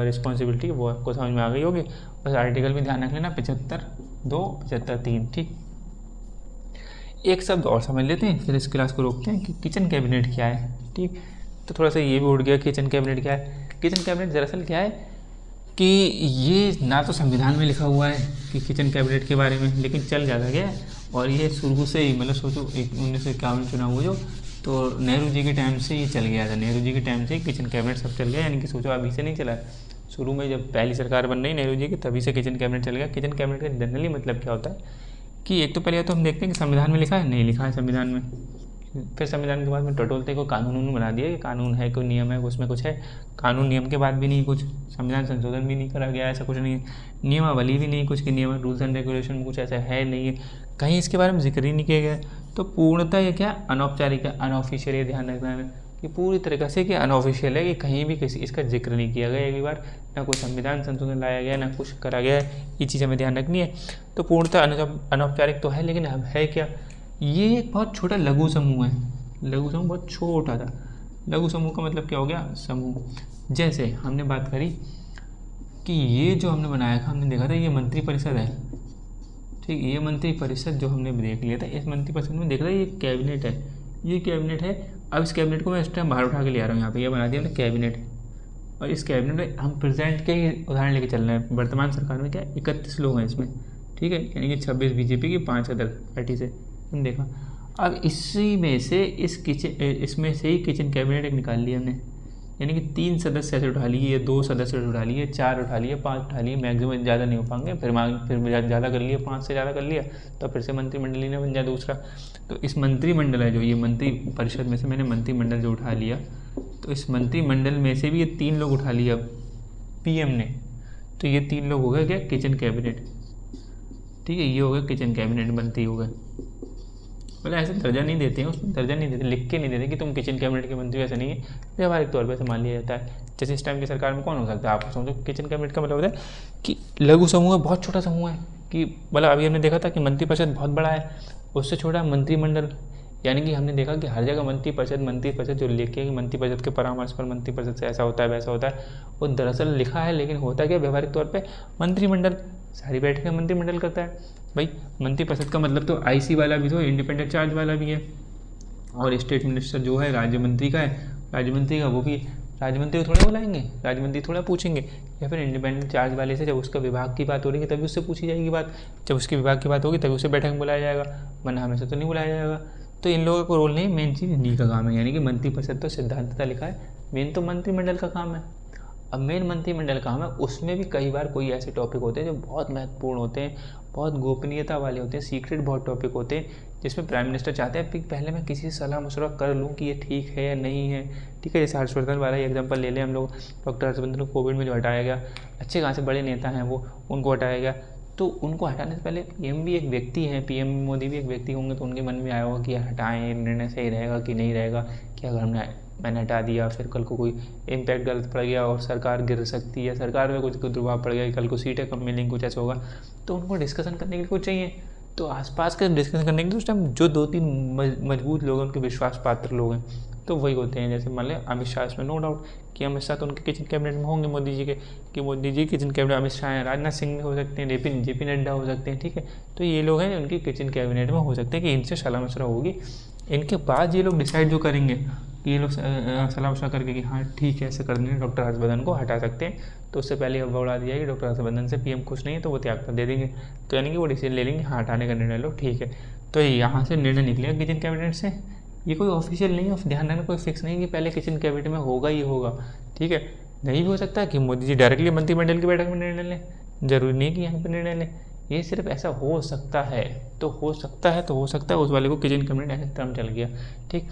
रिस्पॉन्सिबिलिटी वो आपको समझ में आ गई होगी। बस आर्टिकल भी ध्यान रख लेना 75(2) 75(3), ठीक। एक शब्द और समझ लेते हैं फिर इस क्लास को रोकते हैं कि किचन कैबिनेट क्या है, ठीक। तो थोड़ा सा ये भी उठ गया, किचन कैबिनेट क्या है। किचन कैबिनेट दरअसल क्या है कि ये ना तो संविधान में लिखा हुआ है कि किचन कैबिनेट के बारे में, लेकिन चल ज़्यादा गया है। और ये शुरू से ही मतलब सोचो 1951 चुनाव हुआ जो, तो नेहरू जी के टाइम से ये चल गया था, नेहरू जी के टाइम से किचन कैबिनेट सब चल गया। यानी कि सोचो अभी से नहीं चला, शुरू में जब पहली सरकार बन रही नेहरू जी की तभी से किचन कैबिनेट चल गया। किचन कैबिनेट का जनरली मतलब क्या होता है कि एक तो पहले तो हम देखते हैं कि संविधान में लिखा है, नहीं लिखा है संविधान में। फिर संविधान के बाद में टटोलते को कानून बना दिया कि कानून है, कोई नियम है, उसमें कुछ है। कानून नियम के बाद भी नहीं कुछ, संविधान संशोधन भी नहीं करा गया, ऐसा कुछ नहीं है। नियमावली भी नहीं कुछ कि नियम रूल्स एंड रेगुलेशन में कुछ ऐसा है नहीं है, कहीं इसके बारे में जिक्र ही नहीं किया गया। तो पूर्णतः ये क्या अनौपचारिक है, अनऑफिशियल, ये ध्यान रखना है कि पूरी तरीक़े से कि अनऑफिशियल है, कि कहीं भी किसी इसका जिक्र नहीं किया गया एक बार, ना कोई संविधान संशोधन लाया गया, ना कुछ करा गया है। ये चीज़ हमें ध्यान रखनी है। तो पूर्णतः अनौपचारिक तो है, लेकिन अब है क्या, ये एक बहुत छोटा लघु समूह है। लघु समूह बहुत छोटा था। लघु समूह का मतलब क्या हो गया, समूह। जैसे हमने बात करी कि ये जो हमने बनाया था, हमने देखा था ये मंत्रिपरिषद है, ठीक। ये मंत्रिपरिषद जो हमने देख लिया था, इस मंत्रिपरिषद में देख रहा है ये कैबिनेट है, ये कैबिनेट है। अब इस कैबिनेट को मैं इस टाइम बाहर उठा के ले आ रहा हूँ, यहाँ पे ये बना दिया हमने कैबिनेट। और इस कैबिनेट में हम प्रेजेंट के ही उदाहरण लेके चल रहे हैं। वर्तमान सरकार में क्या 31 लोग हैं इसमें, ठीक है, यानी कि 26 बीजेपी की, 5 अदर पार्टी से, हमने देखा। अब इसी में से इसमें से ही किचन कैबिनेट एक निकाल लिया हमने, यानी कि 3 सदस्य ऐसे उठा लिए, 2 सदस्य उठा लिए, 4 उठा लिए, 5 उठा लिए, मैक्सिमम ज़्यादा नहीं हो पाएंगे, फिर ज़्यादा कर लिया, 5 से ज़्यादा कर लिया तो फिर से मंत्रिमंडल ही ना बन जाए दूसरा। तो इस मंत्रिमंडल है जो ये मंत्री परिषद में से मैंने मंत्रिमंडल जो उठा लिया, तो इस मंत्रिमंडल में से भी ये 3 लोग उठा लिया पीएम ने, तो ये 3 लोग हो गए क्या, किचन कैबिनेट। ठीक है, ये हो गया किचन कैबिनेट मंत्री हो गए। मतलब ऐसे दर्जा नहीं देते हैं, उसमें दर्जा नहीं देते, लिख के नहीं देते कि तुम किचन कैबिनेट के मंत्री, ऐसा नहीं है, व्यवहारिक तौर पर ऐसे मान लिया जाता है। जैसे इस टाइम की सरकार में कौन हो सकता है, आप समझो किचन कैबिनेट का मतलब होता है कि लघु समूह है, बहुत छोटा समूह है, कि मतलब अभी हमने देखा था कि मंत्रिपरिषद बहुत बड़ा है, उससे छोटा मंत्रिमंडल। यानी कि हमने देखा कि हर जगह मंत्रिपरिषद जो लिखे कि मंत्रिपरिषद के परामर्श पर मंत्रिपरिषद से ऐसा होता है वैसा होता है, वो दरअसल लिखा है, लेकिन होता क्या व्यवहारिक तौर पे मंत्रिमंडल, सारी बैठकें मंत्रिमंडल करता है। भाई मंत्रिपरिषद का मतलब तो आईसी वाला भी तो इंडिपेंडेंट चार्ज वाला भी है, और स्टेट मिनिस्टर जो है राज्य मंत्री का है, राज्य मंत्री का वो भी राज्य मंत्री को थोड़ा बुलाएंगे, राज्य मंत्री थोड़ा पूछेंगे, या फिर इंडिपेंडेंट चार्ज वाले से जब उसका विभाग की बात हो रही है तभी उससे पूछी जाएगी बात, जब उसके विभाग की बात होगी तभी उसे बैठक में बुलाया जाएगा, वरना हमेशा तो नहीं बुलाया जाएगा। तो इन लोगों का रोल नहीं, मेन चीज़ इन्हीं का काम है। यानी कि मंत्रिपरिषद तो सिद्धांतता लिखा है, मेन तो मंत्रिमंडल का काम है। अब मेन मंत्रिमंडल काम है, उसमें भी कई बार कोई ऐसे टॉपिक होते हैं जो बहुत महत्वपूर्ण होते हैं, बहुत गोपनीयता वाले होते हैं, सीक्रेट बहुत टॉपिक होते हैं, जिसमें प्राइम मिनिस्टर चाहते हैं कि पहले मैं किसी से सलाह मशवरा कर लूँ कि ये ठीक है या नहीं है। ठीक है, जैसे हर्षवर्धन वाला ही एग्जाम्पल ले लें हम लोग, डॉक्टर हर्षवर्धन को कोविड में जो हटाया गया, अच्छे खासे बड़े नेता हैं वो, उनको हटाया गया, तो उनको हटाने से पहले पीएम भी एक व्यक्ति हैं, पीएम मोदी भी एक व्यक्ति होंगे, तो उनके मन में आया होगा कि यार हटाएं, निर्णय सही रहेगा कि नहीं रहेगा, कि अगर मैंने हटा दिया फिर कल को कोई इम्पैक्ट गलत पड़ गया और सरकार गिर सकती है, सरकार में कुछ प्रभाव पड़ गया, कल को सीटें कम मिलेंगी, कुछ ऐसा होगा, तो उनको डिस्कशन करने के लिए कुछ चाहिए। तो आसपास का डिस्कशन करने के लिए उस टाइम जो 2-3 मजबूत लोग हैं, उनके विश्वास पात्र लोग हैं, तो वही होते हैं। जैसे मान लें अमित शाह, इसमें नो डाउट कि अमित शाह तो उनके किचन कैबिनेट में होंगे मोदी जी के, कि मोदी जी किचन कैबिनेट, अमित शाह हैं, राजनाथ सिंह भी हो सकते हैं, जेपी नड्डा हो सकते हैं। ठीक है, तो ये लोग हैं उनकी किचन कैबिनेट में हो सकते हैं कि इनसे सलाह मशवरा होगी। इनके बाद ये लोग डिसाइड जो करेंगे कि ये लोग सलाह मशवरा करके कि हाँ ठीक है ऐसे कर देंगे, डॉक्टर हर्षवर्धन को हटा सकते हैं, तो उससे पहले अब उड़ा दिया कि डॉक्टर हर्षवर्धन से पीएम खुश नहीं है तो वो त्यागपत्र दे देंगे, तो यानी कि वो डिसीजन ले लेंगे हाँ हटाने का निर्णय लो, ठीक है। तो यहाँ से निर्णय निकलेगा किचन कैबिनेट से, ये कोई ऑफिशियल नहीं है, ध्यान रखना कोई फिक्स नहीं कि पहले किचन कैबिनेट में होगा ही होगा। ठीक है, नहीं भी हो सकता है कि मोदी जी डायरेक्टली मंत्रिमंडल की बैठक में निर्णय लें, जरूरी नहीं कि यहाँ पर निर्णय लें, ये सिर्फ ऐसा हो सकता है, तो हो सकता है उस वाले को किचन कैबिनेट ऐसे टर्म चल गया। ठीक,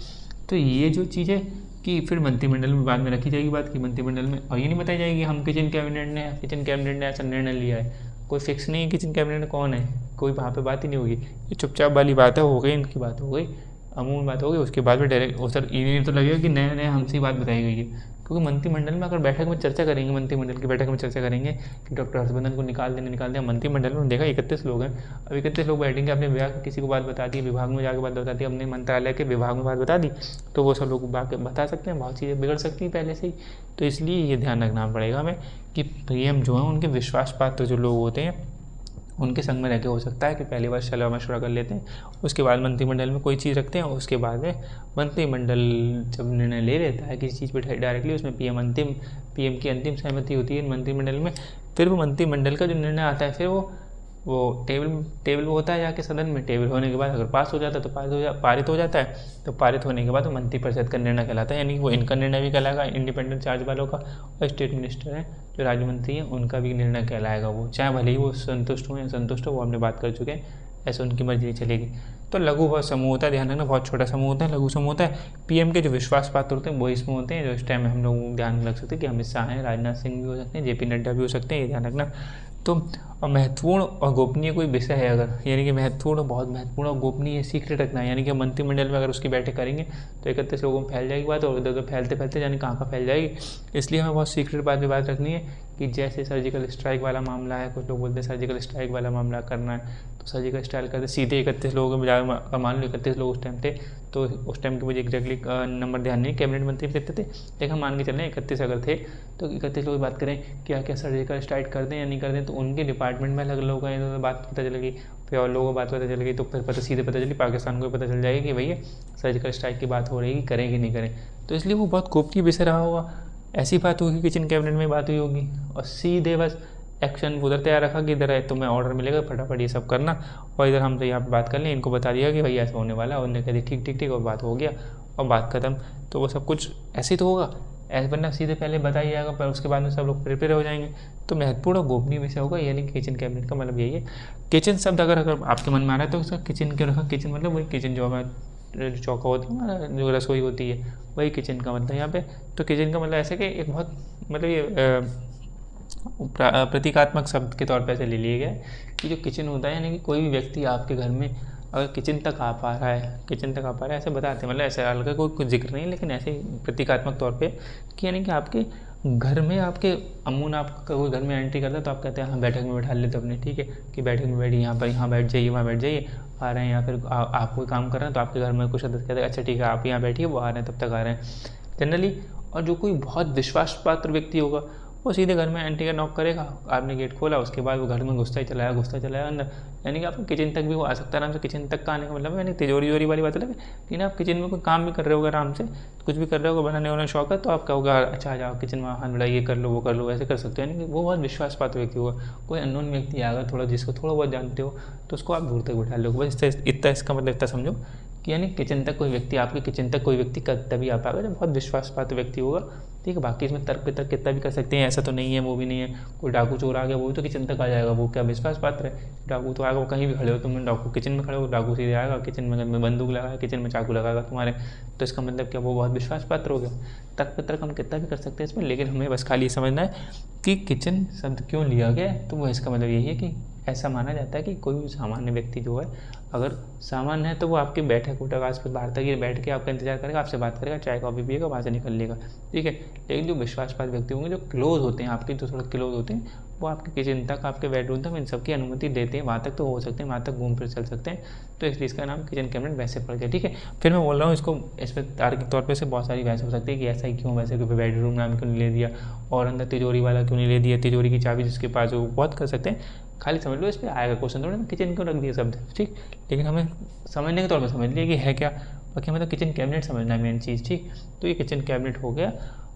तो ये जो चीज़ है कि फिर मंत्रिमंडल में बाद में रखी जाएगी बात कि मंत्रिमंडल में, और ये नहीं बताई जाएगी हम किचन कैबिनेट ने ऐसा निर्णय लिया है, कोई फिक्स नहीं है किचन कैबिनेट कौन है, कोई वहाँ पे बात ही नहीं होगी, ये चुपचाप वाली बात है, हो गई इनकी बात हो गई, अमूल बात हो गई, उसके बाद में डायरेक्ट सर ये तो लगेगा कि नया नया हमसे ही बात बताई गई है। क्योंकि मंत्रिमंडल में अगर बैठक में चर्चा करेंगे, मंत्रिमंडल की बैठक में चर्चा करेंगे कि डॉक्टर हर्षवर्धन को निकाल दें, मंत्रिमंडल में देखा 31 लोग हैं, अब 31 लोग बैठेंगे, अपने विभाग किसी को बात बता दी, विभाग में जाकर बात बता दी, अपने मंत्रालय के विभाग में बात बता दी, तो वो सब लोग बता सकते हैं, बहुत चीज़ें बिगड़ सकती हैं पहले से ही। तो इसलिए ये ध्यान रखना पड़ेगा हमें कि पीएम जो है उनके विश्वास पात्र जो लोग होते हैं उनके संग में रह के हो सकता है कि पहली बार सलाह मशवरा कर लेते हैं, उसके बाद मंत्रिमंडल में कोई चीज़ रखते हैं, उसके बाद में मंत्रिमंडल जब निर्णय ले लेता है किसी चीज़ पर डायरेक्टली, उसमें पीएम की अंतिम सहमति होती है मंत्रिमंडल में, फिर वो मंत्रिमंडल का जो निर्णय आता है फिर वो टेबल में होता है जाके सदन में, टेबल होने के बाद अगर पास हो जाता है तो पारित हो जाता है, तो पारित होने के बाद वो मंत्रिपरिषद का निर्णय कहलाता है, यानी वो इनका निर्णय भी कहलाएगा इंडिपेंडेंट चार्ज वालों का, और स्टेट मिनिस्टर हैं जो राज्य मंत्री हैं उनका भी निर्णय कहलाएगा, वो चाहे भले ही वो संतुष्ट हो या संतुष्ट हो, वो हमने बात कर चुके हैं, ऐसे उनकी मर्जी चलेगी। तो लघु बहुत समूह होता है, ध्यान रखना बहुत छोटा समूह होता है, लघु समूह होता है। पीएम के जो विश्वास पात्र होते हैं वो इसमें होते हैं, जो इस टाइम में हम लोग ध्यान रख सकते हैं कि अमित शाह हैं, राजनाथ सिंह भी हो सकते हैं, जेपी नड्डा भी हो सकते हैं, ये ध्यान रखना। तो महत्वपूर्ण और गोपनीय कोई विषय है अगर, यानी कि महत्वपूर्ण, बहुत महत्वपूर्ण और गोपनीय सीक्रेट रखना है, यानी कि मंत्रिमंडल में अगर उसकी बैठक करेंगे तो 31 लोगों में फैल जाएगी बात, और उधर उधर फैलते फैलते जाने कहाँ फैल जाएगी, इसलिए हमें बहुत सीक्रेट बात रखनी है कि जैसे सर्जिकल स्ट्राइक वाला मामला है, कुछ लोग बोलते हैं सर्जिकल स्ट्राइक वाला मामला करना है, तो सर्जिकल स्ट्राइक करते सीधे 31 लोगों में जाकर, मान लो 31 लोग उस टाइम थे, तो उस टाइम के मुझे एग्जैक्टली नंबर ध्यान नहीं, कैबिनेट मंत्री कितने थे, लेकिन मान के चलें 31 अगर थे, तो 31 लोग बात करें क्या क्या सर्जिकल स्ट्राइक कर दें या नहीं कर दें, तो उनके डिपार्टमेंट में अलग लोग हैं, तो बात पता चलेगी, फिर और लोगों को बात पता चलेगी, तो फिर सीधे पता चली पाकिस्तान को पता चल जाएगी कि भैया सर्जिकल स्ट्राइक की बात हो रही है, करें कि नहीं करें, तो इसलिए वो बहुत गोपनीय विषय रहा होगा। ऐसी बात होगी किचन कैबिनेट में बात हुई होगी, और सीधे बस एक्शन उधर तैयार रखा कि इधर है तुम्हें ऑर्डर मिलेगा फटाफट ये सब करना, और इधर हम तो यहाँ पे बात कर लें, इनको बता दिया कि भाई ऐसा होने वाला है, उन्होंने कह दी ठीक ठीक ठीक, और बात हो गया और बात खत्म। तो वो सब कुछ ऐसे ही तो होगा, ऐसे वरना सीधे पहले बताया जाएगा, पर उसके बाद में सब लोग प्रिपेयर हो जाएंगे। तो महत्वपूर्ण और गोपनीय विषय होगा, यानी किचन कैबिनेट का मतलब यही है। किचन शब्द अगर आपके मन में आ रहा है तो उसका किचन क्यों रखा, किचन मतलब वही किचन जो हमारा चौका होती है ना, जो रसोई होती है, वही किचन का मतलब यहाँ पे। तो किचन का मतलब ऐसे कि एक बहुत मतलब ये प्रतीकात्मक शब्द के तौर पर ऐसे ले लिया गया है कि जो किचन होता है, यानी कि कोई भी व्यक्ति आपके घर में अगर किचन तक आ पा रहा है, किचन तक आ पा रहा है, ऐसे बताते हैं, मतलब ऐसे हल्का कोई जिक्र नहीं, लेकिन ऐसे प्रतीकात्मक तौर पे कि यानी कि आपके घर में आपके अम्मू ने आपका कोई घर में एंट्री करता है तो आप कहते हैं हाँ बैठक में बैठा लेते अपने, ठीक है, कि बैठक में बैठिए, यहाँ पर यहाँ बैठ जाइए, वहाँ बैठ जाइए, आ रहे हैं, या फिर आप कोई काम कर रहे हैं तो आपके घर में कुछ सदस्य कहते हैं अच्छा ठीक है आप यहाँ बैठिए, वो आ रहे हैं तब तक आ रहे हैं जनरली। और जो कोई बहुत विश्वास पात्र व्यक्ति होगा वो सीधे घर में एंट्री का नॉक करेगा, आपने गेट खोला, उसके बाद वो घर में घुसता ही चलाया अंदर, यानी कि आपको किचन तक भी वो आ सकता है आराम से। किचन तक का आने का मतलब है यानी तिजोरी वाली बात है, लेकिन आप किचन में कोई काम भी कर रहे हो आराम से, कुछ भी कर रहे हो, बनाने वाला शौक है, तो आप कहोगे अच्छा आ जाओ किचन में, हाथ बढ़ाइए, ये कर लो वो कर लो, ऐसे कर सकते हो, यानी कि वो बहुत विश्वास पात्र व्यक्ति होगा। कोई अननोन व्यक्ति आएगा थोड़ा, जिसको थोड़ा बहुत जानते हो, तो उसको आप दूर तक बैठा लो, बस इतना इसका मतलब इतना समझो कि यानी किचन तक कोई व्यक्ति, आपके किचन तक कोई व्यक्ति तभी आ पाएगा जब बहुत विश्वास पात्र व्यक्ति होगा, ठीक है। बाकी इसमें तर्क वितर्क कितना भी कर सकते हैं, ऐसा तो नहीं है, वो भी नहीं है, कोई डाकू चोर आ गया वो भी तो किचन तक आ जाएगा, वो क्या विश्वास पात्र है? डाकू तो आएगा, वो कहीं भी खड़े हो तुम, डाकू किचन में खड़े हो, डाकू सीधे आएगा किचन में बंदूक लगाएगा, किचन में चाकू लगाएगा तुम्हारे, तो इसका मतलब क्या वो बहुत विश्वास पात्र हो गया। तर्क वितर्क हम कितना भी कर सकते हैं इसमें, लेकिन हमें बस खाली समझना है कि किचन शब्द क्यों लिया गया है। तो वो इसका मतलब यही है कि ऐसा माना जाता है कि कोई भी सामान्य व्यक्ति जो है, अगर सामान्य है तो वो आपके बैठक उठक आस-पास बाहर तक ही बैठ के आपका इंतजार करेगा, आपसे बात करेगा, चाय कॉफ़ी पिएगा, वहाँ से निकल लेगा, ठीक है। लेकिन जो विश्वासपात्र व्यक्ति होंगे, जो क्लोज होते हैं आपके, जो थोड़ा क्लोज होते हैं, वो आपके किचन तक, आपके बेडरूम तक, इन सब की अनुमति देते हैं, वहाँ तक तो हो सकते हैं, वहाँ तक घूम फिर चल सकते हैं। तो इसलिए इसका नाम किचन कैबिनेट वैसे पड़ गया, ठीक है। फिर मैं बोल रहा हूँ इसको, इस पर तार्किक तौर पर से बहुत सारी बहस हो सकती है कि ऐसा ही क्यों, वैसे क्यों, बेडरूम नाम क्यों नहीं ले दिया, और अंदर तिजोरी वाला क्यों नहीं ले दिया, तिजोरी की चाबी जिसके पास हो, वो बहुत कर सकते हैं। खाली समझ लो इस पर आएगा क्वेश्चन, थोड़ा ना किचन क्यों रख दिया शब्द, ठीक। लेकिन हमें समझने के तौर पर समझ लिया कि है क्या, बाकी हमें तो किचन कैबिनेट समझना है मेन चीज़, ठीक। तो ये किचन कैबिनेट हो गया।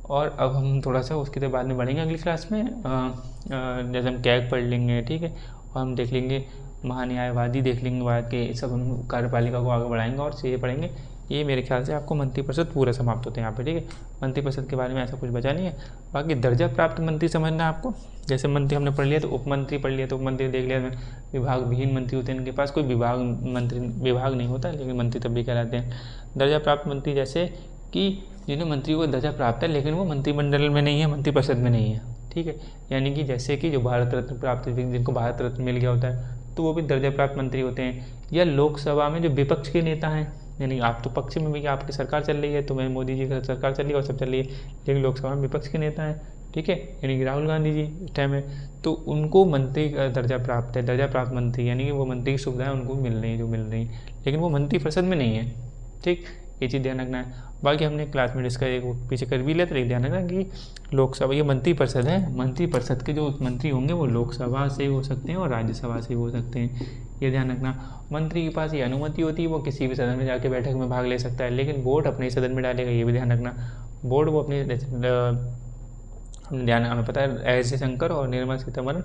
और अब हम थोड़ा सा उसके बाद में बढ़ेंगे अगली क्लास में, जैसे हम कैग पढ़ लेंगे, ठीक है, और हम देख लेंगे महान्यायवादी देख लेंगे, बाद के सब हम कार्यपालिका को आगे बढ़ाएंगे और चीज़ें पढ़ेंगे। ये मेरे ख्याल से आपको मंत्रिपरिषद पूरा समाप्त होते हैं यहाँ पे, ठीक है। मंत्रिपरिषद के बारे में ऐसा कुछ बचा नहीं है। बाकी दर्जा प्राप्त मंत्री समझना है आपको, जैसे मंत्री हमने पढ़ लिया तो उपमंत्री पढ़ लिया, तो उपमंत्री देख लिया, विभाग विहीन मंत्री होते हैं, इनके पास कोई विभाग नहीं होता, लेकिन मंत्री तब भी कहलाते हैं। दर्जा प्राप्त मंत्री जैसे कि जिन्हें मंत्रियों को दर्जा प्राप्त है, लेकिन वो मंत्रिमंडल में नहीं है, मंत्रिपरिषद में नहीं है, ठीक है। यानी कि जैसे कि जो भारत रत्न प्राप्त, जिनको भारत रत्न मिल गया होता है, तो वो भी दर्जा प्राप्त मंत्री होते हैं। या लोकसभा में जो विपक्ष के नेता हैं, यानी आप तो पक्ष में भी, आपकी सरकार चल रही है, तो मैं मोदी जी की सरकार चल रही है और सब चल रही है, लेकिन लोकसभा में विपक्ष के नेता हैं, ठीक है, यानी कि राहुल गांधी जी इस टाइम में, तो उनको मंत्री का दर्जा प्राप्त है, दर्जा प्राप्त मंत्री, यानी कि वो मंत्री की सुविधाएं उनको मिल रही हैं जो मिल रही हैं, लेकिन वो मंत्रिपरिषद में नहीं है, ठीक। ये चीज़ ध्यान रखना है। बाकी हमने क्लास में इसका एक पीछे कर भी लिया, तो एक ध्यान रखना कि लोकसभा, ये मंत्रिपरिषद है, मंत्रिपरिषद के जो मंत्री होंगे वो लोकसभा से हो सकते हैं और राज्यसभा से हो सकते हैं, ये ध्यान रखना। मंत्री के पास ये अनुमति होती है, वो किसी भी सदन में जाके बैठक में भाग ले सकता है, लेकिन वोट अपने सदन में डालेगा, ये भी ध्यान रखना। वोट वो अपने ध्यान, हमें पता है एस जयशंकर और निर्मला सीतारमण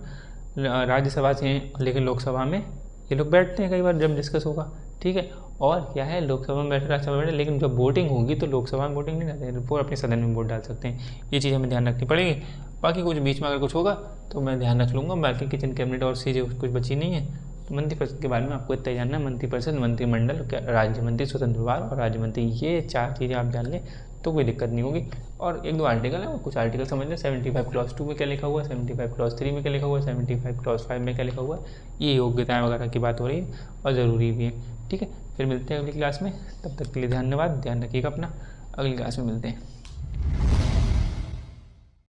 राज्यसभा से हैं, लेकिन लोकसभा में ये लोग बैठते हैं कई बार जब डिस्कस होगा, ठीक है। और क्या है, लोकसभा में बैठे, राज्यसभा में बैठे, लेकिन जब वोटिंग होगी तो लोकसभा में वोटिंग नहीं डालते हैं, वो अपने सदन में वोट डाल सकते हैं। ये चीज़ हमें ध्यान रखनी पड़ेगी। बाकी कुछ बीच में अगर कुछ होगा तो मैं ध्यान रख लूँगा। बाकी किचन कैबिनेट और चीज़ें कुछ बची नहीं है। तो मंत्रिपरिषद के बारे में आपको इतना जानना है, मंत्रिपरिषद, मंत्रिमंडल, राज्य मंत्री, स्वतंत्र विभाग और राज्य मंत्री, ये 4 चीज़ें आप जान लें तो कोई दिक्कत नहीं होगी। और 1-2 आर्टिकल है, कुछ आर्टिकल समझ लें, 75 क्लॉज 2 में क्या लिखा हुआ है, 75 क्लॉज 3 में क्या लिखा हुआ है, 75 क्लॉज 5 में क्या लिखा हुआ है, ये योग्यताएं वगैरह की बात हो रही है और ज़रूरी भी है, ठीक है। फिर मिलते हैं अगली क्लास में, तब तक के लिए धन्यवाद, ध्यान रखिएगा अपना, अगली क्लास में मिलते हैं।